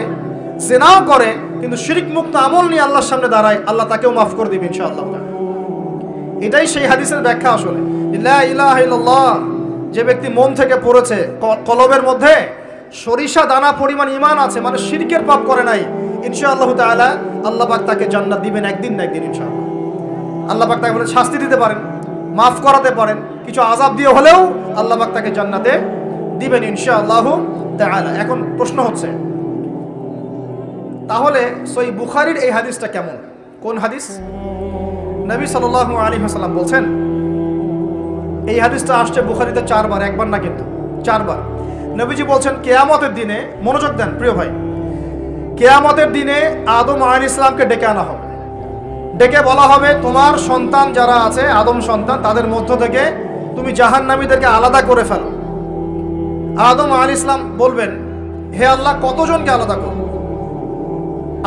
জিনাও করে, কিন্তু শিরক মুক্ত আমল নিয়ে আল্লাহর সামনে দাঁড়ায়, আল্লাহ তাকেও মাফ করে দিবেন ইনশাআল্লাহ। এটাই সেই হাদিসের ব্যাখ্যা আসলে। লা ইলাহা ইল্লাল্লাহ যে ব্যক্তি মন থেকে পড়েছে, কলবের মধ্যে সরিষা দানা পরিমাণ ঈমান আছে, মানে শিরকের পাপ করে নাই, ইনশাআল্লাহ তাআলা আল্লাহ পাক তাকে জান্নাত দিবেন একদিন না একদিন ইনশাআল্লাহ। আল্লাহ পাক তাকে বলে শাস্তি দিতে পারেন, মাফ করাতে পারেন, কিছু আযাব দিয়ে হলেও আল্লাহ পাক তাকে জান্নাতে দিবেন ইনশাআল্লাহ তাআলা। এখন প্রশ্ন হচ্ছে তাহলে সহিহ বুখারীর এই হাদিসটা কেমন? কোন হাদিস? নবী সাল্লাল্লাহু আলাইহি ওয়াসাল্লাম বলছেন, এই হাদিসটা আসছে বুখারীতে 4 বার, একবার না কিন্তু 4 বার। নবীজি বলছেন কিয়ামতের দিনে, মনোযোগ দেন প্রিয় ভাই, কিয়ামতের দিনে আদম আলাইহিস সালামকে ডেকে আনা হবে। ডেকে বলা হবে তোমার সন্তান যারা আছে, আদম সন্তান, তাদের মধ্য থেকে তুমি জাহান্নামীদেরকে আলাদা করে ফেলো। আদম আলাইহিস সালাম বলবেন হে আল্লাহ কতজনকে আলাদা করব?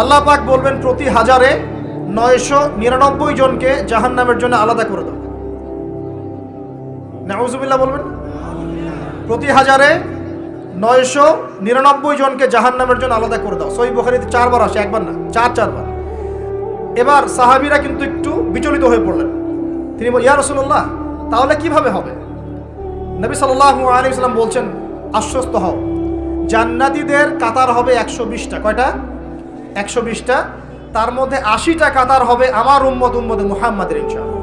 আল্লাহ পাক বলবেন প্রতি 1000-এ 999 জনকে জাহান্নামের জন্য আলাদা করে দাও। নাউযুবিল্লাহ বলবেন। প্রতি 1000-এ 999 জনকে জাহান্নামের জন্য আলাদা করে দাও। সহিহ বুখারীতে 4 বার আসে, একবার না, 4 বার। এবার সাহাবীরা কিন্তু একটু বিচলিত হয়ে পড়লেন। তিনি বলেন ইয়া রাসূলুল্লাহ তাহলে কিভাবে হবে? নবী সাল্লাল্লাহু আলাইহি ওয়াসাল্লাম বলছেন আশ্বস্ত হও, জান্নাতীদের কাতার হবে 120টা। কয়টা? 120টা। তার মধ্যে 80টা কাতার হবে আমার উম্মতে মুহাম্মাদের ইনশাআল্লাহ।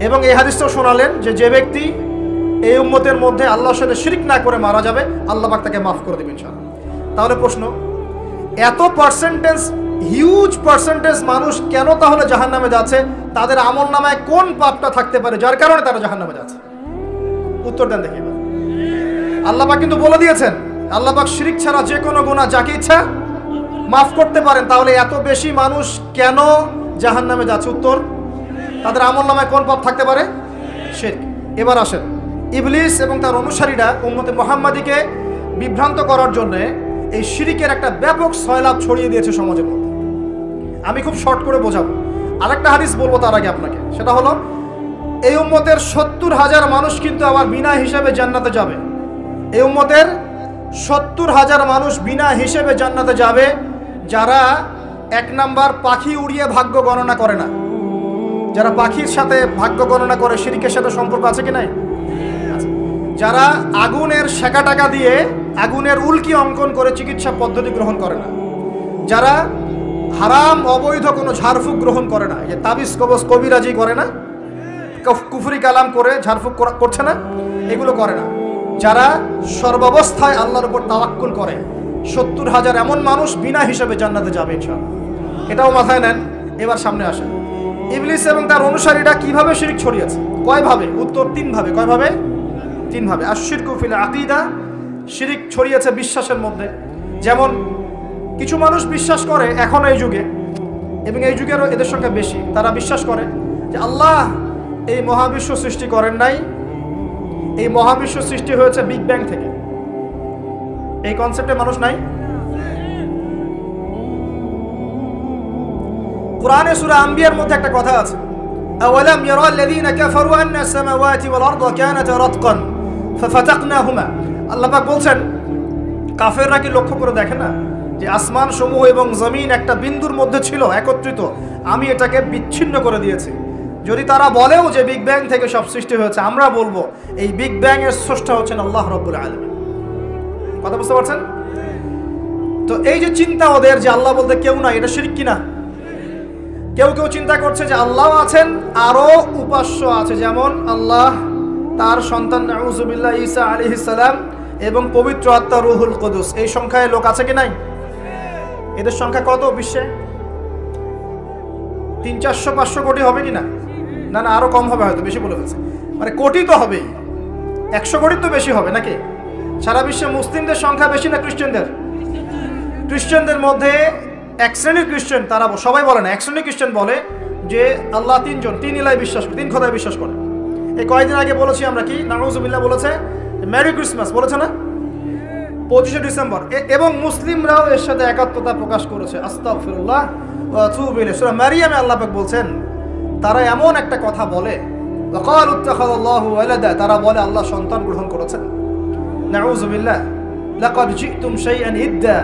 এবং এই হাদিসটাও শোনালেন যে যে ব্যক্তি এই উম্মতের মধ্যে আল্লাহর সাথে শিরক না করে মারা যাবে, আল্লাহ পাক তাকে মাফ করে দেবেন ইনশাআল্লাহ। তাহলে প্রশ্ন, এত পার্সেন্টেজ, হিউজ পার্সেন্টেজ মানুষ কেন তাহলে জাহান্নামে যাচ্ছে? তাদের আমল নামায় কোন পাপটা থাকতে পারে যার কারণে তারা জাহান্নামে যাচ্ছে? উত্তর দেন দেখি। আল্লাহ পাক কিন্তু বলে দিয়েছেন আল্লাহ পাক শিরক ছাড়া যে কোনো গুনাহ যাকে ইচ্ছা মাফ করতে পারেন। তাহলে এত বেশি মানুষ কেন জাহান্নামে যাচ্ছে? উত্তর, তাদের আমল নামায় কোন পাপ থাকতে পারে? শিরক। এবার আসেন, ইবলিস এবং তার অনুসারীরা উম্মতে মুহাম্মাদীকে বিভ্রান্ত করার জন্য এই শিরকের একটা ব্যাপক সয়লাব ছড়িয়ে দিয়েছে সমাজের মধ্যে। আমি খুব শর্ট করে বোঝাবো। আরেকটা হাদিস বলবো তার আগে আপনাকে, সেটা হলো এই উম্মতের 70,000 মানুষ কিন্তু আবার বিনা হিসাবে জান্নাতে যাবে। এই উম্মতের 70,000 মানুষ বিনা হিসেবে জান্নাতে যাবে, যারা 1 নাম্বার পাখি উড়িয়ে ভাগ্য গণনা করে না। যারা পাখির সাথে ভাগ্য গণনা করে, শিরকের সাথে সম্পর্ক আছে কি নাই? যারা আগুনের সেকা টাকা দিয়ে আগুনের উল্কি অঙ্কন করে চিকিৎসা পদ্ধতি গ্রহণ করে না। যারা হারাম অবৈধ কোনো ঝাড়ফুঁক গ্রহণ করে না, যে তাবিজ কবজ কবিরাজি করে না, কুফরি কালাম করে ঝাড়ফুঁক করছে না, এগুলো করে না। যারা সর্বাবস্থায় আল্লাহর উপর তাওয়াক্কুল করে, 70,000 এমন মানুষ বিনা হিসাবে জান্নাতে যাবে ইনশাআল্লাহ। এটাও মাথায় নেন। এবার সামনে আসেন, ইবলিস এবং তার অনুসারীরা কিভাবে শিরক ছড়িয়েছে? কয়ভাবে? উত্তর 3 ভাবে। কয়ভাবে? 3 ভাবে। আশ-শিরকু ফিল আকীদা, শিরক ছড়িয়েছে বিশ্বাসের মধ্যে। যেমন কিছু মানুষ বিশ্বাস করে এখন এই যুগে, এবং এই যুগেরও এদের সংখ্যা বেশি, তারা বিশ্বাস করে যে আল্লাহ এই মহাবিশ্ব সৃষ্টি করেন নাই, এই মহাবিশ্ব সৃষ্টি হয়েছে বিগ ব্যাং থেকে। এই কনসেপ্টে মানুষ নাই। কোরআনে সূরা আম্বিয়ার মধ্যে একটা কথা আছে, আওয়ালাম ইয়ারাল্লাযীনা কাফারু আন্না আস-সামাওয়াতি ওয়াল আরদা কানাতা রাতকান ফাফাতাকনাহুমা। আল্লাহ পাক বলছেন কাফেররা কি লক্ষ্য করে দেখে না যে আসমান সমূহ এবং জমিন একটা বিন্দুর মধ্যে ছিল একত্রিত, আমি এটাকে বিচ্ছিন্ন করে দিয়েছি। যদি তারা বলেও যে বিগ ব্যাং থেকে সব সৃষ্টি হয়েছে, আমরা বলবো এই বিগ ব্যাং এর স্রষ্টা হচ্ছেন আল্লাহ রাব্বুল আলামিন। কথা বুঝতে পারছেন? তো এই যে চিন্তা ওদের যে আল্লাহ বলতে কেউ না, এটা শিরক কিনা? কেউ কেউ চিন্তা করছে যে আল্লাহ আছেন, আরো উপাস্য আছে, যেমন আল্লাহ, তার সন্তান নাউযুবিল্লাহ ঈসা আলাইহিস সালাম এবং পবিত্র আত্মা রুহুল কুদুস। এই সংখ্যায় লোক আছে কি নাই? এদের সংখ্যা কত বিশ্বে? 300-400 কোটি হবে কিনা? না না, আরো কম হবে, হয়তো বেশি বলে ফেলছে। মানে কোটি তো হবেই, 100 কোটির তো বেশি হবে নাকি? সারা বিশ্বে মুসলিমদের সংখ্যা বেশি না খ্রিস্টানদের? খ্রিস্টানদের মধ্যে এক শ্রেণীর খ্রিস্টান, তারা সবাই বলে না, এক শ্রেণীর খ্রিস্টান বলে যে আল্লাহ 3 জন, 3 ইলায় বিশ্বাস করে, 3 খোদায় বিশ্বাস করে। এই কয়েকদিন আগে বলেছি আমরা কি, নাউযুবিল্লাহ বলেছে মেরি ক্রিসমাস, বলেছে না? 25শে ডিসেম্বর, এবং মুসলিমরাও এর সাথে একাত্মতা প্রকাশ করেছে। আস্তাগফিরুল্লাহ ওয়া আতুবু ইলাইহি। সূরা মারিয়ামে আল্লাহ পাক বলছেন তারা এমন একটা কথা বলে, ওয়াকালু ইত্তাখাযাল্লাহু ওয়ালাদা, তারা বলে আল্লাহ সন্তান গ্রহণ করেছেন। নাউযু বিল্লাহ। লাকাদ জি'তুম শাইআন ইদ্দা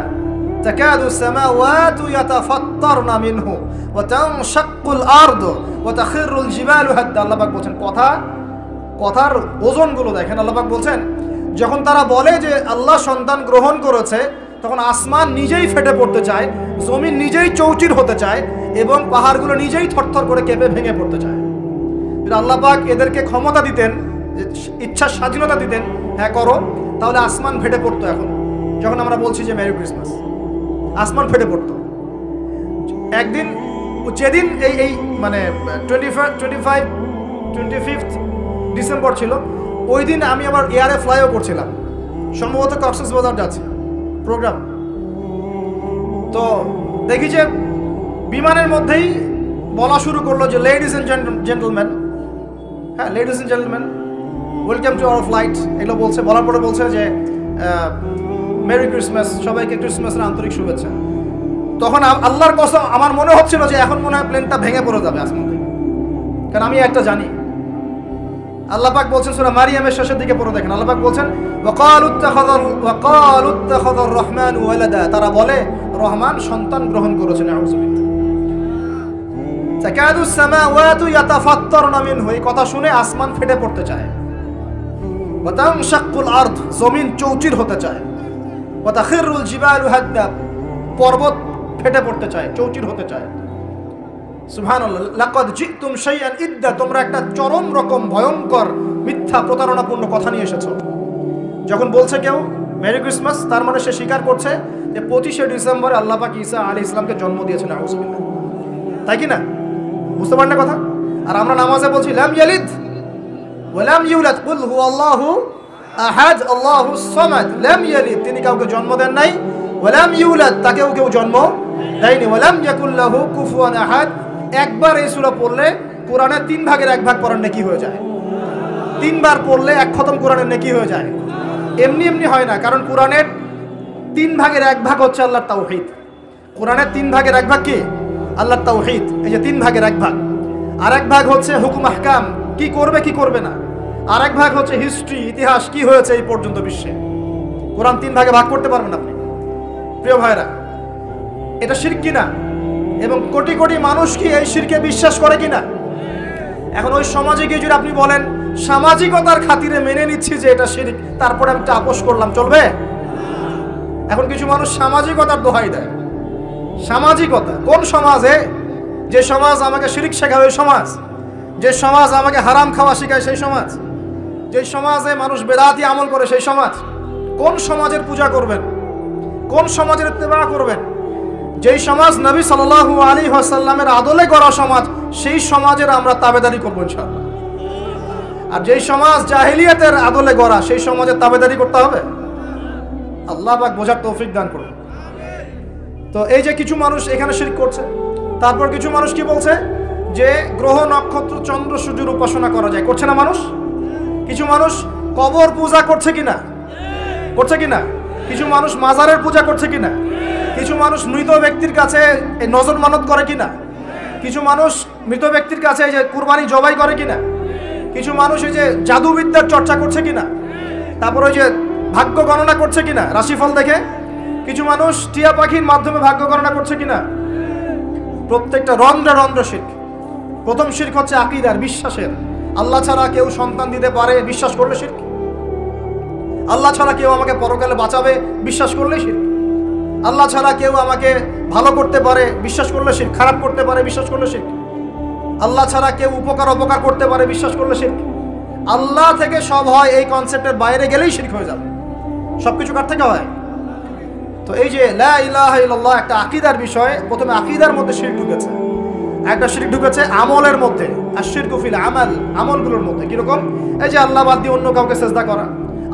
তাকাদু সামাওয়াতু ইয়াতাফাত্তারনা মিনহু ওয়া তানশাক্কুল আরদু ওয়া তাখিরুল জিবালু হাদ্দা। আল্লাহ পাক বলছেন কথার ওজনগুলো দেখেন। আল্লাহ পাক বলছেন যখন তারা বলে যে আল্লাহ সন্তান গ্রহণ করেছে, তখন আসমান নিজেই ফেটে পড়তে চায়, জমিন নিজেই চৌচির হতে চায়, এবং পাহাড়গুলো নিজেই থরথর করে কেঁপে ভেঙে পড়তে চায়। আল্লাহ পাক এদেরকে ক্ষমতা দিতেন, ইচ্ছার স্বাধীনতা দিতেন, হ্যাঁ করো, তাহলে আসমান ফেটে পড়তো। এখন যখন আমরা বলছি যে মেরি ক্রিসমাস, আসমান ফেটে পড়তো। একদিন যেদিন এই মানে 25 ডিসেম্বর ছিল, ওই দিন আমি আবার এয়ারে ফ্লাইও করছিলাম, সম্ভবত কক্সবাজার যাচ্ছি প্রোগ্রাম। তো দেখি যে বিমানের মধ্যেই বলা শুরু করলো যে লেডিজ এন্ড জেন্টলম্যান, হ্যাঁ ladies and gentleman, welcome to our flight, এগুলো বলছে। বলার পরে বলছে যে মেরি ক্রিসমাস, সবাইকে ক্রিসমাসের আন্তরিক শুভেচ্ছা। তখন আল্লাহর কসম আমার মনে হচ্ছিল যে এখন মনে হয় প্লেনটা ভেঙে পড়ে যাবে আসমান থেকে, কারণ আমি একটা জানি। আল্লাহ পাক বলছেন সূরা মারিয়ামের শেষের দিকে পড়ে দেখেন, আল্লাহ পাক বলছেন ওয়াকালু ইত্তাখাযার রহমানু ওয়ালাদা, তারা বলে রহমান সন্তান গ্রহণ করেছেন। নাউযু বিল্লাহ। তাকাদু সামাওয়াতু ইয়াতাফাত্তারনা মিনহু, এই কথা শুনে আসমান ফেটে পড়তে চায়। ওয়া তানশাক্কুল আরদ, জমিন চৌচির হতে চায়। ওয়া তাখিরুল জিবালু হাদ্দা, পর্বত ফেটে পড়তে চায়, চৌচির হতে চায়। সুবহানাল্লাহ। লাকাদ জি'তুম শাইআন ইদ্দা, তোমরা একটা চরম রকম ভয়ঙ্কর মিথ্যা প্রতারণাপূর্ণ কথা নিয়ে এসেছো। যখন বলছে কেউ মেরি ক্রিসমাস, তার মানে সে স্বীকার করছে যে 25শে ডিসেম্বরে আল্লাহ পাক ঈসা আলাইহিস সালামকে জন্ম দিয়েছেন। নাউযু বিল্লাহ। তাই কি না? বুঝতে পারেন না কথা? আর আমরা নামাজে বলছি লাম ইয়ালিদ ওয়া লাম ইউলাদ কুল হুয়াল্লাহু আহাদ আল্লাহুস সামাদ। লাম ইয়ালিদ, তিনি কাউকে জন্ম দেন নাই, ওয়া লাম ইউলাদ, তাকেও কেউ জন্ম দেয়নি, ওয়া লাম ইয়াকুল লাহু কুফুয়ান আহাদ। একবার এই সূরা পড়লে কোরআনের 3 ভাগের 1 ভাগ পড়ার নেকি হয়ে যায়। 3 বার পড়লে 1 খতম কোরআনের নেকি হয়ে যায়। এমনি এমনি হয় না, কারণ কোরআনের 3 ভাগের 1 ভাগ হচ্ছে আল্লাহর তাওহীদ। কোরআনের 3 ভাগের 1 ভাগ কি? আল্লাহর তাওহীদ। এই যে 3 ভাগের 1 ভাগ, আর 1 ভাগ হচ্ছে হুকুম আহকাম, কি করবে কি করবে না, আর 1 ভাগ হচ্ছে হিস্ট্রি, ইতিহাস, কি হয়েছে এই পর্যন্ত বিশ্বে। কোরআন 3 ভাগে ভাগ করতে পারবেন আপনি। প্রিয় ভাইরা, এটা শিরক কিনা? এবং কোটি কোটি মানুষ কি এই শিরকে বিশ্বাস করে কিনা? এখন ওই সমাজে গিয়ে যদি আপনি বলেন সামাজিকতার খাতিরে মেনে নিচ্ছি যে এটা শিরক, তারপরে আমি আপোষ করলাম, চলবে? এখন কিছু মানুষ সামাজিকতার দোহাই দেয়। সামাজিকতা কোন সমাজে? যে সমাজ আমাকে শিরক শেখায় ওই সমাজ, যে সমাজ আমাকে হারাম খাওয়া শেখায় সেই সমাজ, যে সমাজে মানুষ বেদাতি আমল করে সেই সমাজ। কোন সমাজের পূজা করবেন? কোন সমাজের ইত্তেবা করবেন? যেই সমাজ নবী সাল্লাল্লাহু আলাইহি ওয়াসাল্লামের আদলে গড়া সমাজ, সেই সমাজের আমরা তাবেদারি করব ইনশাআল্লাহ। আর যেই সমাজ জাহেলিয়াতের আদলে গড়া, সেই সমাজের তাবেদারি করতে হবে। আল্লাহ পাক বোঝার তৌফিক দান করুন। তো এই যে কিছু মানুষ এখানে শিরক করছে, তারপর কিছু মানুষ কি বলছে যে গ্রহ নক্ষত্র চন্দ্র সূর্যের উপাসনা করা যায়, করছে না মানুষ? কিছু মানুষ কবর পূজা করছে কিনা? করছে কিনা? কিছু মানুষ মাজারের পূজা করছে কিনা? কিছু মানুষ মৃত ব্যক্তির কাছে এই নজর মানত করে কিনা? কিছু মানুষ মৃত ব্যক্তির কাছে এই যে কুরবানি জবাই করে কিনা? কিছু মানুষ এই যে জাদুবিদ্যার চর্চা করছে কিনা? তারপর ওই যে ভাগ্য গণনা করছে কিনা রাশিফল দেখে? কিছু মানুষ টিয়া পাখির মাধ্যমে ভাগ্য গণনা করছে কিনা? প্রত্যেকটা রন্ধ্রে রন্ধ্রে শিরক। প্রথম শিরক হচ্ছে আকীদার, বিশ্বাসের। আল্লাহ ছাড়া কেউ সন্তান দিতে পারে বিশ্বাস করলে শিরক। আল্লাহ ছাড়া কেউ আমাকে পরকালে বাঁচাবে বিশ্বাস করলে শিরক। আল্লাহ ছাড়া কেউ আমাকে ভালো করতে পারে বিশ্বাস করলে শিরক। খারাপ করতে পারে বিশ্বাস করলে শিরক। আল্লাহ ছাড়া কেউ উপকার অপকার করতে পারে বিশ্বাস করলে শিরক। আল্লাহ থেকে সব হয়, এই কনসেপ্টের বাইরে গেলেই শিরক হয়ে যাবে। সবকিছু কার থেকে হয়? তো এই যে লা ইলাহা ইল্লাল্লাহ একটা আকীদার বিষয়। প্রথমে আকীদার মধ্যে শিরক ঢুকেছে, একটা শিরক ঢুকেছে আমলের মধ্যে। আশরিকু ফিল আমাল, আমলগুলোর মধ্যে। কিরকম? এই যে আল্লাহ বাদ দিয়ে অন্য কাউকে সেজদা করা,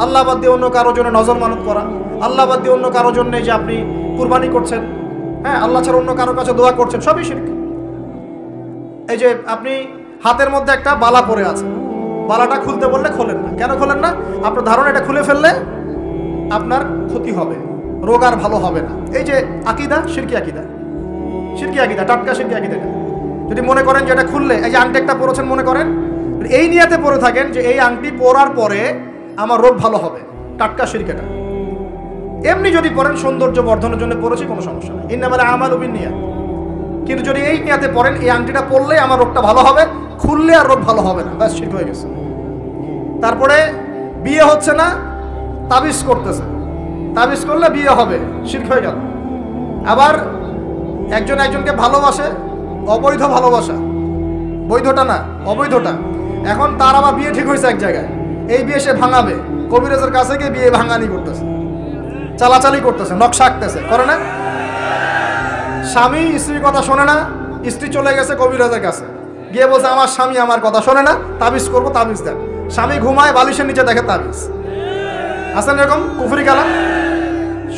আল্লাহ বাদ দিয়ে অন্য কারোর জন্য নজর মানত করা, আল্লাহ বাদ দিয়ে অন্য কারোর জন্য যে আপনি কুরবানি করছেন, হ্যাঁ আল্লাহ ছাড়া অন্য কারোর কাছে দোয়া করছেন, সবই শিরক। এই যে আপনি হাতের মধ্যে একটা বালা পরে আছে, বালাটা খুলতে বললে খোলেন না। কেন খোলেন না? আপনার ধারণা এটা খুলে ফেললে আপনার ক্ষতি হবে, রোগ আর ভালো হবে না। এই যে আকীদা, শিরকি আকীদা, শিরকি আকীদা, টাটকা শিরকি আকীদা। যদি মনে করেন যে এটা খুললে, এই যে আংটি একটা পরেছেন, মনে করেন এই নিয়াতে পরে থাকেন যে এই আংটি পরার পরে আমার রোগ ভালো হবে, টাটকা শিরকিটা। এমনি যদি পড়েন সৌন্দর্য বর্ধনের জন্য পড়েছি, কোনো সমস্যা নেই, ইন্নামাল আমালু বিন্নিয়াত। কিন্তু যদি এই নিয়াতে পড়েন এই আংটিটা পরলেই আমার রোগটা ভালো হবে, খুললে আর রোগ ভালো হবে না, ব্যাস শিরক হয়ে গেছে। তারপরে বিয়ে হচ্ছে না, তাবিজ করতেছে, তাবিজ করলে বিয়ে হবে, শিরক হয়ে গেল। আবার একজন একজনকে ভালোবাসে, অবৈধ ভালোবাসা, বৈধটা না অবৈধটা। এখন তার আবার বিয়ে ঠিক হয়েছে এক জায়গায়, এই বিয়ে সে ভাঙাবে, কবিরাজের কাছে গিয়ে বিয়ে ভাঙানি করতেছে, চালাচালি করতেছে, নকশা আঁকতেছে, করে না? স্বামী স্ত্রীর কথা শোনে না, স্ত্রী চলে গেছে কবিরাজের কাছে, গিয়ে বলছে আমার স্বামী আমার কথা শোনে না, তাবিজ করবো, তাবিজ দেন। স্বামী ঘুমায়, বালিশের নিচে দেখে তাবিজ। আছেন এরকম কুফরি কালাম?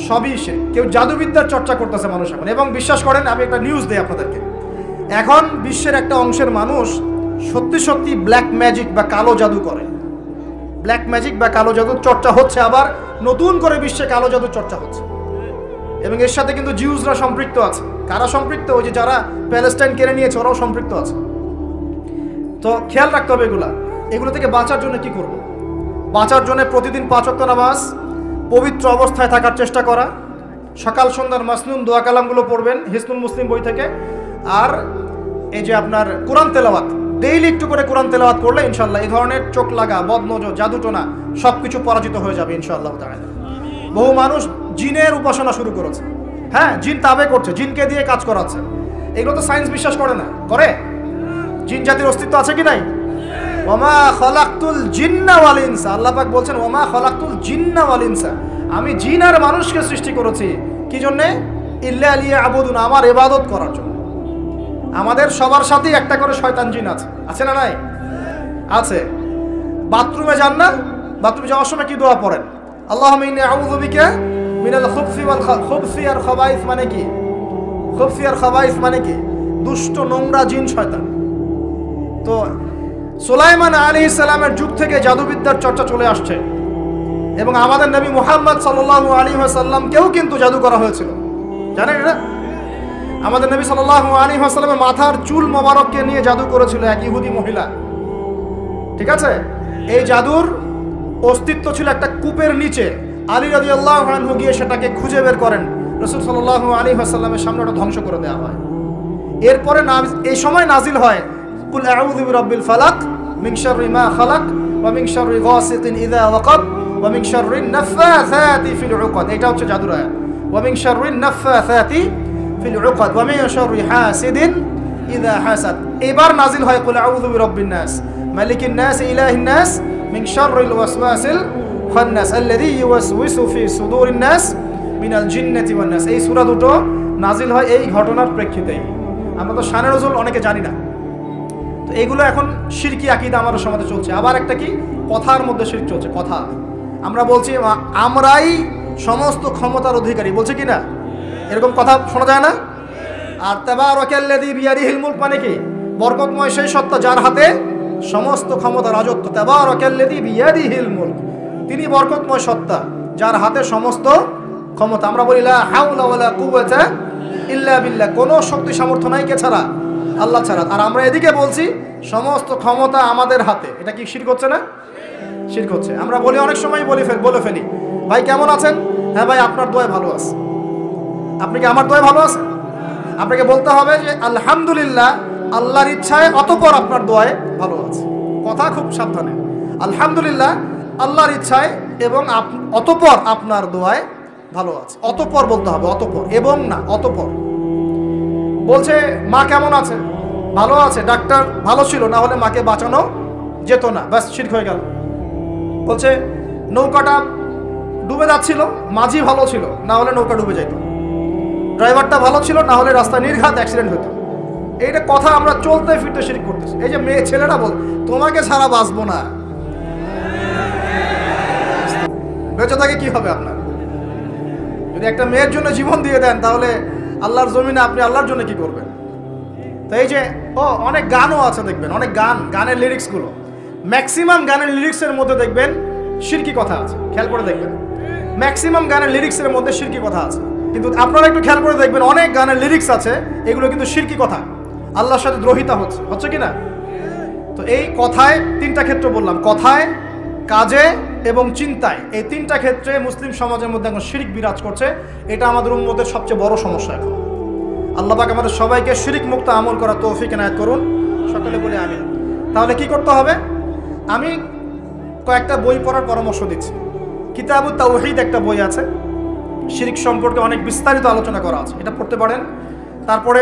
সবই সে। কেউ জাদুবিদ্যার চর্চা করতেছে মানুষ এখন। এবং বিশ্বাস করেন, আমি একটা নিউজ দিই আপনাদেরকে, এখন বিশ্বের একটা অংশের মানুষ সত্যি সত্যি ব্ল্যাক ম্যাজিক বা কালো জাদু করে। ব্ল্যাক ম্যাজিক বা কালো জাদুর চর্চা হচ্ছে, আবার নতুন করে বিশ্বে কালো জাদুর চর্চা হচ্ছে। এবং এর সাথে কিন্তু জিউসরা সম্পৃক্ত আছে। কারা সম্পৃক্ত? ওই যে যারা প্যালেস্টাইন কেড়ে নিয়েছে ওরাও সম্পৃক্ত আছে। তো খেয়াল রাখতে হবে এগুলো থেকে বাঁচার জন্য কি করব? বাঁচার জন্য প্রতিদিন 5 ওয়াক্ত নামাজ, পবিত্র অবস্থায় থাকার চেষ্টা করা, সকাল সন্ধ্যার মাসনুন দোয়া কালামগুলো পড়বেন হিসনুল মুসলিম বই থেকে। আর এই যে আপনার কোরআন তেলাওয়াত, ডেইলি একটু করে কোরআন তেলাওয়াত করলে ইনশাল্লাহ এই ধরনের চোখ লাগা, বদনজর, জাদুটোনা সব কিছু পরাজিত হয়ে যাবে ইনশাআল্লাহ তাআলা। বহু মানুষ জিনের উপাসনা শুরু করেছে, হ্যাঁ, জিন তাবে করছে, জিনকে দিয়ে কাজ করাচ্ছে। এগুলো তো সায়েন্স বিশ্বাস করে না, করে? জিন জাতির অস্তিত্ব আছে কি নাই? ওমা খলাকতুল জিন্না ওয়াল ইনসা, আল্লাহ পাক বলছেন ওমা খলাকতুল জিন্না ওয়াল ইনসা, আমি জিন আর মানুষকে সৃষ্টি করেছি কি জন্য? ইল্লা লিয়াবুদুন, আমার ইবাদত করার জন্য। আমাদের সবার সাথেই একটা করে শয়তান জিন আছে, আছে না নাই? আছে। বাথরুমে যান না, বাথরুমে যাওয়ার সময় কি দোয়া পড়েন? আল্লাহুম্মা ইন্নী আউযু বিকা মিনাল খুবসি ওয়াল খুবসি আর খাবাইস, মানে কি? খুবসি আর খাবাইস মানে কি? দুষ্ট, নোংরা জিন, শয়তান। তো সুলাইমান আলাইহিস সালামের যুগ থেকে জাদুবিদ্যার চর্চা চলে আসছে, এবং আমাদের নবী মুহাম্মদ সাল্লাল্লাহু আলাইহি ওয়াসাল্লামকেও কিন্তু জাদু করা হয়েছিল, জানেন এটা? আমাদের নবী সাল্লাল্লাহু আলাইহি ওয়াসাল্লামের মাথার চুল মোবারককে নিয়ে জাদু করেছিল এক ইহুদি মহিলা, ঠিক আছে? এই জাদুর অস্তিত্ব ছিল একটা কূপের নিচে। আলী রাদিয়াল্লাহু আনহু গিয়ে সেটাকে খুঁজে বের করেন, রাসূল সাল্লাল্লাহু আলাইহি ওয়াসাল্লামের সামনে ওটা ধ্বংস করে দেওয়া হয়। এরপরে এই সময় নাজিল হয় কুল আউযু বিরাব্বিল ফালাক মিন শাররি মা খালাক ওয়া মিন শাররি গাসিকিন ইযা ওয়াকাব ওয়া মিন শাররিন নাফাসাতি ফিল উকাদ। এটা হচ্ছে জাদুর আয়াত। ওয়া মিন শাররিন নাফাসাতি ফিল উকাদ ওয়া মিন শাররি হাসিদিন ইযা হাসাদ। এবার নাজিল হয় কুল আউযু বিরাব্বিন নাস মালিকিন নাস ইলাহিন নাস মিন শাররিল ওয়াসওয়াসিল খান্নাস আল্লাযী ইউওয়াসওয়িসু ফি সুদুরিন নাস মিনাল জিন্নাতি ওয়ান নাস। এই সূরা দুটো নাজিল হয় এই ঘটনার প্রেক্ষিতেই। আমরা তো শানে নজুল অনেকে জানি না। তো এইগুলো এখন শিরকি আকীদা আমাদের সমাজে চলছে। আবার একটা কি, কথার মধ্যে শিরক চলছে। কথা আমরা বলছি আমরাই সমস্ত ক্ষমতার অধিকারী, বলছে কি না? এরকম কথা শোনা যায় না? আর তাবারাকাল্লাযী বিয়াদিহিল মুলক মানে কি? বরকতময় সেই সত্তা যার হাতে সমস্ত ক্ষমতা, রাজত্ব। তাবারাকাল্লাযী বিয়াদিহিল মুলক, তিনি বরকতময় সত্তা যার হাতে সমস্ত ক্ষমতা। আমরা বলি লা হাওলা ওয়ালা কুওয়াতা ইল্লা বিল্লাহ, কোনো শক্তি সামর্থ্য নাই কে ছাড়া? আল্লাহ ছাড়া। আর আমরা এদিকে বলছি সমস্ত ক্ষমতা আমাদের হাতে। এটা কি শিরক হচ্ছে না? শিরক হচ্ছে। আমরা বলি, অনেক সময় বলে ফেলি, ভাই কেমন আছেন? হ্যাঁ ভাই, আপনার দোয়ায় ভালো আছে। আপনি কি আমার দোয়ায় ভালো আছেন? আপনাকে বলতে হবে যে আলহামদুলিল্লাহ, আল্লাহর ইচ্ছায় অতঃপর আপনার দোয়ায় ভালো আছে। কথা খুব সাবধানে। আলহামদুলিল্লাহ, আল্লাহর ইচ্ছায় এবং অতঃপর আপনার দোয়ায় ভালো আছে। অতঃপর বলতে হবে, অতঃপর, এবং না, অতঃপর। বলছে মা কেমন আছে? ভালো আছে, ডাক্তার ভালো ছিল, না হলে মাকে বাঁচানো যেত না, ব্যাস শিরক হয়ে গেল। বলছে নৌকাটা ডুবে যাচ্ছিল, মাঝি ভালো ছিল, না হলে নৌকা ডুবে যেত। ড্রাইভারটা ভালো ছিল, না হলে রাস্তায় নির্ঘাত অ্যাক্সিডেন্ট হতো। এইটা কথা আমরা চলতে ফিরতে শিরক করতেছি। এই যে ছেলেরা বল তোমাকে ছাড়া বাঁচবো না, বেঁচে থাকে কি হবে আপনার? যদি একটা মেয়ের জন্য জীবন দিয়ে দেন, তাহলে আল্লাহর জমিনে আপনি আল্লাহর জন্য কি করবেন? তো এই যে অনেক গানও আছে, দেখবেন অনেক গানের লিরিক্সগুলো, ম্যাক্সিমাম গানের লিরিক্সের মধ্যে দেখবেন শিরকি কথা আছে। খেয়াল করে দেখবেন, ম্যাক্সিমাম গানের লিরিক্সের মধ্যে শিরকি কথা আছে, কিন্তু আপনারা একটু খেয়াল করে দেখবেন অনেক গানের লিরিক্স আছে এগুলো কিন্তু শিরকি কথা, আল্লাহর সাথে দ্রোহিতা হচ্ছে কি না? তো এই কথায় তিনটা ক্ষেত্র বললাম, কথায়, কাজে এবং চিন্তায়, এই তিনটা ক্ষেত্রে মুসলিম সমাজের মধ্যে এখন শিরক বিরাজ করছে। এটা আমাদের উম্মতের সবচেয়ে বড় সমস্যা এখন। আল্লাহ পাক আমাদের সবাইকে শিরক মুক্ত আমল করার তৌফিক এনায়েত করুন, সকলে বলে আমিন। তাহলে কি করতে হবে? আমি কয়েকটা বই পড়ার পরামর্শ দিচ্ছি। কিতাবুত তাওহীদ একটা বই আছে, শিরক সম্পর্কে অনেক বিস্তারিত আলোচনা করা আছে, এটা পড়তে পারেন। তারপরে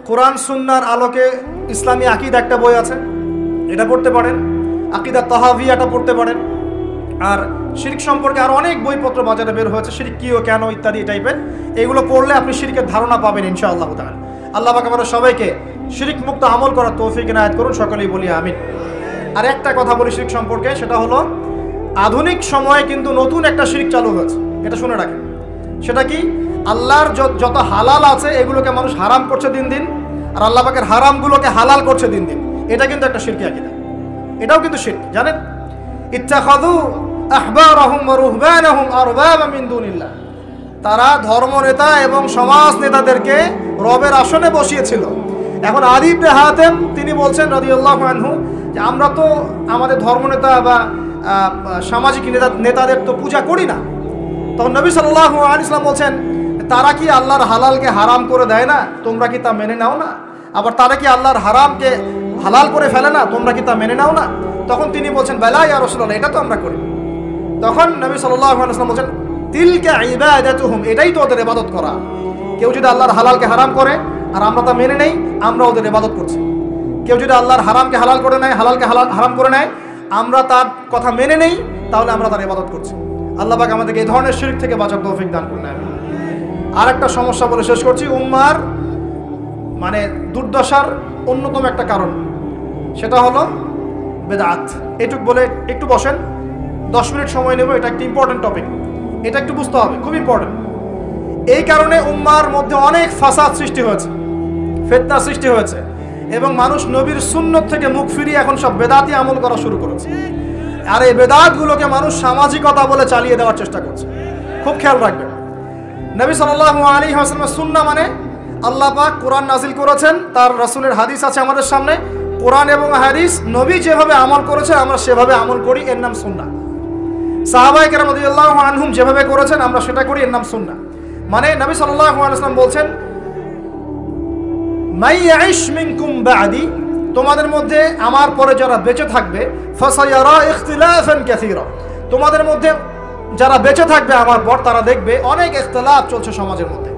কোরআন সুন্নাহর আলোকে ইসলামী আকীদা একটা বই আছে, এটা পড়তে পারেন। আকীদা তাহাভিয়াটা পড়তে পারেন। আর শিরক সম্পর্কে আরও অনেক বইপত্র বাজারে বের হয়েছে, শিরক কী ও কেন ইত্যাদি টাইপের, এগুলো পড়লে আপনি শিরকের ধারণা পাবেন ইনশাআল্লাহ তাআলা। আল্লাহ পাক আমাদের সবাইকে শিরক মুক্ত আমল করার তৌফিক এনায়েত করুন, সকলেই বলি আমিন। আর একটা কথা বলি শিরক সম্পর্কে, সেটা হলো আধুনিক সময়ে কিন্তু নতুন একটা শিরক চালু হয়েছে, এটা শুনে রাখেন। সেটা কি? আল্লাহর যত হালাল আছে এগুলোকে মানুষ হারাম করছে দিন দিন, আর আল্লাহ পাকের হারামগুলোকে হালাল করছে দিন দিন। এটা কিন্তু একটা শিরকি আকীদা, এটাও কিন্তু শিরক, জানেন? ইত্তাখাযু আহবারহুম ওয়া রুহবানাহুম আরবাবা মিন দুনিল্লাহ, তারা ধর্মনেতা এবং সমাজ নেতাদেরকে রবের আসনে বসিয়েছিল। এখন আলী ইবনে হাতেম তিনি বলছেন রাদিয়াল্লাহু আনহু যে আমরা তো আমাদের ধর্মনেতা বা সামাজিক নেতাদের তো পূজা করি না। তখন নবী সাল্লাল্লাহু আলাইহি ওয়াসাল্লাম বলছেন তারা কি আল্লাহর হালালকে হারাম করে দেয় না? তোমরা কি তা মেনে নাও না? আবার তারা কি আল্লাহর হারামকে হালাল করে ফেলে না? তোমরা কি তা মেনে নাও না? তখন তিনি বলছেন বালা ইয়া রাসূলুল্লাহ, এটা তো আমরা করি। তখন নবী সাল্লাল্লাহু আলাইহি ওয়াসাল্লাম বলছেন তিলকা ইবাদাতুহুম, এটাই তো ওদের ইবাদত করা। কেউ যদি আল্লাহর হালালকে হারাম করে আর আমরা তা মেনে নেই, আমরা ওদের ইবাদত করছি। কেউ যদি আল্লাহর হারামকে হালাল করে নেয়, হালালকে হারাম করে নেয়, আমরা তার কথা মেনে নেই, তাহলে আমরা তার ইবাদত করছি। আল্লাহ পাক আমাদেরকে এই ধরনের শিরক থেকে বাঁচার তৌফিক দান করুন। আর একটা সমস্যা বলে শেষ করছি, উম্মার মানে দুর্দশার অন্যতম একটা কারণ, সেটা হলো বেদাত। এটুক বলে একটু বসেন, 10 মিনিট সময় নেব, এটা একটা ইম্পর্টেন্ট টপিক, এটা একটু বুঝতে হবে, খুব ইম্পর্টেন্ট। এই কারণে উম্মার মধ্যে অনেক ফাসাদ সৃষ্টি হয়েছে, ফিতনা সৃষ্টি হয়েছে, এবং মানুষ নবীর সুন্নত থেকে মুখ ফিরিয়ে এখন সব বেদাতি আমল করা শুরু করেছে। আর এই বেদাতগুলোকে মানুষ সামাজিকতা বলে চালিয়ে দেওয়ার চেষ্টা করছে। খুব খেয়াল রাখবেন, নবী সাল্লাল্লাহু আলাইহি ওয়াসাল্লামের সুন্নাহ মানে আল্লাহ পাক কোরআন নাজিল করেছেন, তার রাসূলের হাদিস আছে আমাদের সামনে, কোরআন এবং হাদিস নবী যেভাবে আমল করেছেন আমরা সেভাবে আমল করি, এর নাম সুন্নাহ। সাহাবায়ে কেরাম রাদিয়াল্লাহু আনহুম যেভাবে করেছেন আমরা সেটা করি, এর নাম সুন্নাহ। মানে নবী সাল্লাল্লাহু আলাইহি ওয়াসাল্লাম বলছেন মাই ইয়াইশ মিনকুম বা'দি, তোমাদের মধ্যে আমার পরে যারা বেঁচে থাকবে, ফাসায়ারা ইখতিলাফান কাসীরা, তোমাদের মধ্যে যারা বেঁচে থাকবে আমার পর তারা দেখবে অনেক ইখতিলাফ চলছে সমাজের মধ্যে।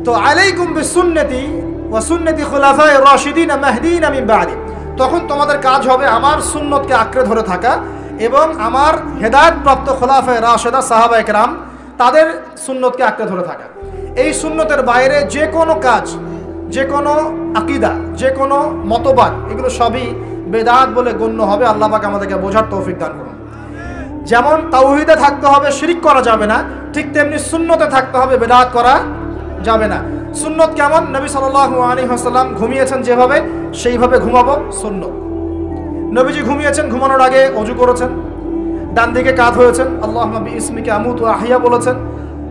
তো আলাইকুম বিসুন্নতি ওয়া সুন্নতি খুলাফায়ে রাশিদিন মাহদিন মিন বা'দি, তখন তোমাদের কাজ হবে আমার সুন্নতকে আঁকড়ে ধরে থাকা এবং আমার হেদায়েতপ্রাপ্ত খুলাফায়ে রাশিদা সাহাবায়ে কেরাম তাদের সুন্নতকে আঁকড়ে ধরে থাকা। এই সুন্নতের বাইরে যে কোনো কাজ, যে কোনো আকীদা, যে কোনো মতবাদ, এগুলো সবই বেদাত বলে গণ্য হবে। আল্লাহ পাক আমাদেরকে বোঝার তৌফিক দান করুন। যেমন তাওহীদে থাকতে হবে, শিরক করা যাবে না, ঠিক তেমনি সুন্নতে থাকতে হবে, বেদাত করা যাবে না। সুন্নত কেমন? নবী সাল্লাল্লাহু আলাইহি ওয়াসাল্লাম ঘুমিয়েছেন যেভাবে, সেইভাবে ঘুমাবো সুন্নত। নবীজি ঘুমিয়েছেন, ঘুমানোর আগে ওযু করেছেন, ডান দিকে কাত হয়েছেন, আল্লাহুম্মা বিইসমিকা আমুতু ওয়া আহইয়া বলেছেন,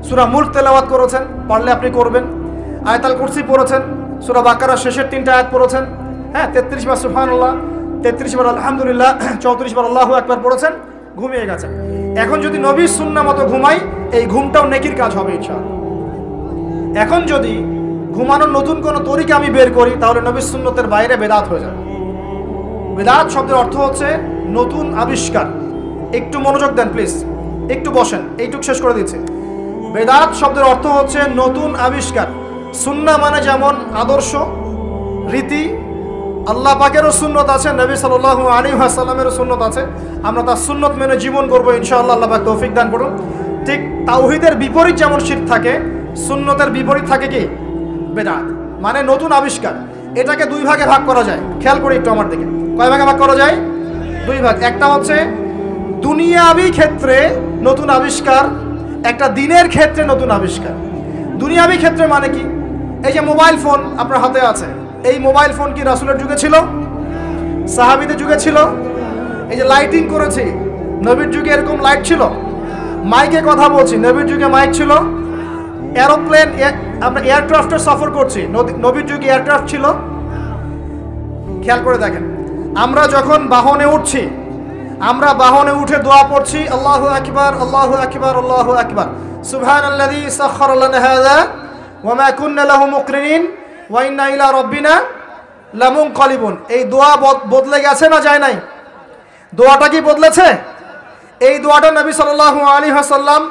সূরা মুলক তেলাওয়াত করেছেন, পারলে আপনি করবেন, আয়াতুল কুরসি পড়েছেন, সূরা বাকারার শেষের 3টা আয়াত পড়েছেন, হ্যাঁ 33 বার সুবহানাল্লাহ, 33 বার আলহামদুলিল্লাহ, 34 বার আল্লাহু আকবার পড়েছেন, ঘুমিয়ে গেছেন। এখন যদি নবীর সুন্নাহ মতো ঘুমাই, এই ঘুমটাও নেকির কাজ হবে ইনশাআল্লাহ। এখন যদি ঘুমানোর নতুন কোনো তরিকা আমি বের করি, তাহলে নবীর সুন্নতের বাইরে বেদাত হয়ে যাবে। বেদাত শব্দের অর্থ হচ্ছে নতুন আবিষ্কার। একটু মনোযোগ দেন প্লিজ, একটু বসেন, এইটুকু শেষ করে দিচ্ছি। বেদাত শব্দের অর্থ হচ্ছে নতুন আবিষ্কার। সুন্নাহ মানে যেমন আদর্শ, রীতি, আল্লাহ পাকেরও সুন্নত আছে, নবী সাল্লাল্লাহু আলাইহি ওয়াসাল্লামেরও সুন্নত আছে, আমরা তার সুন্নত মেনে জীবন করবো ইনশাআল্লাহ। আল্লাহ পাক তৌফিক দান করুন। ঠিক তাওহীদের বিপরীত যেমন শিরক থাকে, সুন্নতের বিপরীত থাকে কি? বেদাত, মানে নতুন আবিষ্কার। এটাকে দুই ভাগে ভাগ করা যায়, খেয়াল করে একটু আমার দিকে। কয় ভাগে ভাগ করা যায়? দুই ভাগ। একটা হচ্ছে দুনিয়াবি ক্ষেত্রে নতুন আবিষ্কার, একটা দিনের ক্ষেত্রে নতুন আবিষ্কার। দুনিয়াবি ক্ষেত্রে মানে কি? এই যে মোবাইল ফোন আপনার হাতে আছে, এই মোবাইল ফোন কি রাসূলের যুগে ছিল? সাহাবীদের যুগে ছিল? এই যে লাইটিং করেছি, নবীর যুগে এরকম লাইট ছিল? মাইকে কথা বলছি, নবীর যুগে মাইক ছিল। এরোপ্লেন, আমরা এয়ারক্রাফটে সফর করছি, নবীর যুগে এয়ারক্রাফট ছিল। খেয়াল করে দেখেন, আমরা যখন বাহনে উঠছি, আমরা বাহনে উঠে দোয়া পড়ছি, আল্লাহু আকবার আল্লাহু আকবার আল্লাহু আকবার, সুবহানাল্লাযী সাখখারা লানা হাযা ওয়া মা কুন্না লাহু মুকরিনিন ওয়া ইন্না ইলা রাব্বিনা লামুনকালিবুন। এই দোয়া বদলে গেছে না যায় নাই? দোয়াটা কি বদলেছে? এই দোয়াটা নবী সাল্লাল্লাহু আলাইহি ওয়াসাল্লাম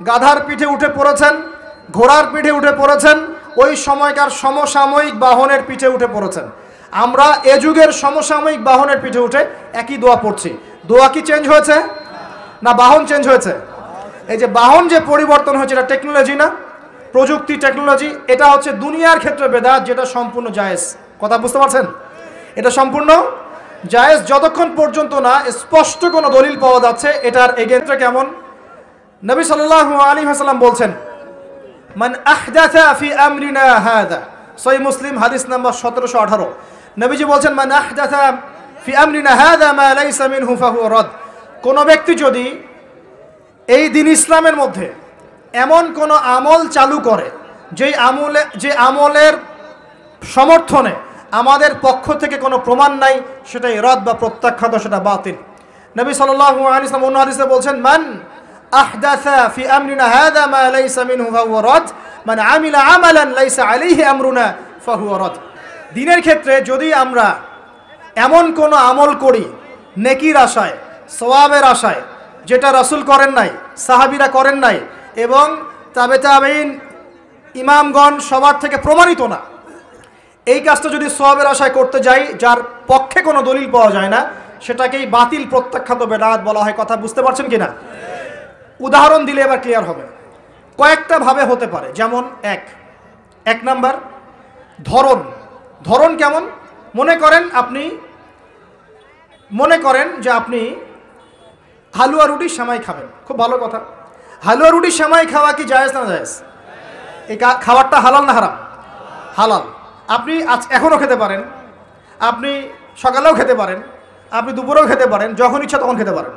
গাধার পিঠে উঠে পড়েছেন, ঘোড়ার পিঠে উঠে পড়েছেন, ওই সময়কার সমসাময়িক বাহনের পিঠে উঠে পড়েছেন। আমরা এ যুগের সমসাময়িক বাহনের পিঠে উঠে একই দোয়া পড়ছি। দোয়া কি চেঞ্জ হয়েছে না বাহন চেঞ্জ হয়েছে? এই যে বাহন যে পরিবর্তন হয়েছে, এটা টেকনোলজি না, প্রযুক্তি টেকনোলজি। এটা হচ্ছে দুনিয়ার ক্ষেত্রে বেদাত, যেটা সম্পূর্ণ জায়েজ। কথা বুঝতে পারছেন? এটা সম্পূর্ণ জায়েজ যতক্ষণ পর্যন্ত না স্পষ্ট কোনো দলিল পাওয়া যাচ্ছে এটার এগেইনস্টে। কেমন? নবী সাল্লাল্লাহু আলাইহি ওয়াসাল্লাম বলছেন, মান আহদাথা ফি আমরিনা হাযা, সহিহ মুসলিম হাদিস নাম্বার 1718। নবীজি বলছেন, মান আহদাথা ফি আমরিনা হাযা মা লাইসা মিনহু ফাহুয়া রাদ। কোন ব্যক্তি যদি এই দিন ইসলামের মধ্যে এমন কোন আমল চালু করে যে আমলের সমর্থনে আমাদের পক্ষ থেকে কোনো প্রমাণ নাই, সেটাই রাদ বা প্রত্যাখ্যাত, সেটা বাতিল। নবী সাল্লাল্লাহু আলাইহি ওয়াসাল্লাম অন্য হাদিসে বলছেন, মান আহদাথা ফি আমরিনা হাযা মা লাইসা মিনহু ফাহুয়া রাদ মান আমিলা আমালান লাইসা আলাইহি আমরুনা ফাহুয়া রাদ। দিনের ক্ষেত্রে যদি আমরা এমন কোনো আমল করি নেকির আশায়, সওয়াবের আশায়, যেটা রাসূল করেন নাই, সাহাবীরা করেন নাই এবং তাবেঈন ইমামগণ সবার থেকে প্রমাণিত না, এই কাজটা যদি সওয়াবের আশায় করতে যাই যার পক্ষে কোনো দলিল পাওয়া যায় না, সেটাকেই বাতিল প্রত্যাখ্যাত বেদাত বলা হয়। কথা বুঝতে পারছেন কিনা? উদাহরণ দিলে এবার ক্লিয়ার হবে। কয়েকটা ভাবে হতে পারে। যেমন এক নাম্বার ধরন কেমন? মনে করেন যে আপনি হালুয়া রুটি সেমাই খাবেন, খুব ভালো কথা। হালুয়া রুটি সেমাই খাওয়া কি জায়েজ না জায়েজ? এই খাবারটা হালাল না হারাম? হালাল। আপনি এখনও খেতে পারেন, আপনি সকালেও খেতে পারেন, আপনি দুপুরেও খেতে পারেন, যখন ইচ্ছা তখন খেতে পারেন।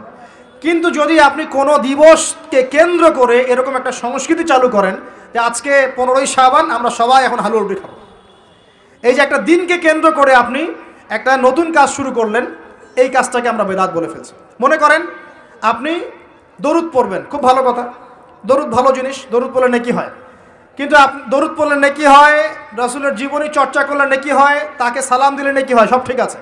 কিন্তু যদি আপনি কোনো দিবসকে কেন্দ্র করে এরকম একটা সংস্কৃতি চালু করেন যে আজকে 15ই শাবান আমরা সবাই এখন হালুয়া রুটি খাবো, এই যে একটা দিনকে কেন্দ্র করে আপনি একটা নতুন কাজ শুরু করলেন, এই কাজটাকে আমরা বেদাত বলে ফেলছি। মনে করেন আপনি দরুদ পড়বেন, খুব ভালো কথা, দরুদ ভালো জিনিস, দরুদ পড়লে নেকি হয়। কিন্তু দরুদ পড়লে নেকি হয়, রাসূলের জীবনী চর্চা করলে নেকি হয়, তাকে সালাম দিলে নেকি হয়, সব ঠিক আছে।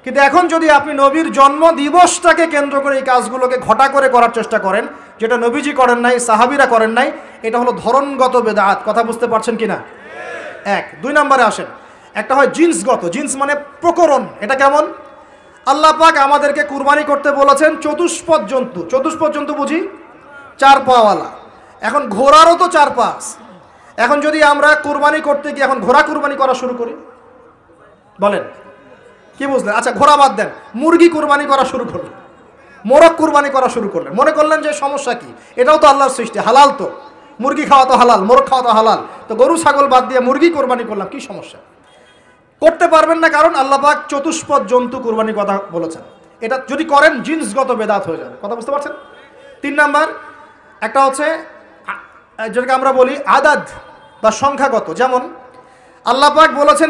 কিন্তু এখন যদি আপনি নবীর জন্ম দিবসটাকে কেন্দ্র করে এই কাজগুলোকে ঘটা করে করার চেষ্টা করেন, যেটা নবীজি করেন নাই, সাহাবীরা করেন নাই, এটা হলো ধরনগত বেদাত। কথা বুঝতে পারছেন কিনা? দুই নম্বরে আসেন, একটা হয় জিন্সগত। জিন্স মানে প্রকরণ। এটা কেমন? আল্লাহ পাক আমাদেরকে কুরবানি করতে বলেছেন চতুষ্পদ জন্তু। চতুষ্পদ জন্তু বুঝি 4 পাওয়ালা। এখন ঘোড়ারও তো 4 পা। এখন যদি আমরা কুরবানি করতে গিয়ে এখন ঘোড়া কুরবানি করা শুরু করি, বলেন কি বুঝলেন? আচ্ছা ঘোড়া বাদ দেন, মুরগি কুরবানি করা শুরু করলেন, মোরগ কুরবানি করা শুরু করলেন, মনে করলেন যে সমস্যা কি, এটাও তো আল্লাহর সৃষ্টি, হালাল তো, মুরগি খাওয়া তো হালাল, মোরগ খাওয়া তো হালাল, তো গরু ছাগল বাদ দিয়ে মুরগি কুরবানি করলাম, কি সমস্যা? করতে পারবেন না, কারণ আল্লাহ পাক চতুষ্পদ জন্তু কুরবানির কথা বলেছেন। এটা যদি করেন জিন্সগত বেদাত হয়ে যাবে। কথা বুঝতে পারছেন? 3 নাম্বার একটা হচ্ছে যেটাকে আমরা বলি আদাদ বা সংখ্যাগত। যেমন আল্লাহ পাক বলেছেন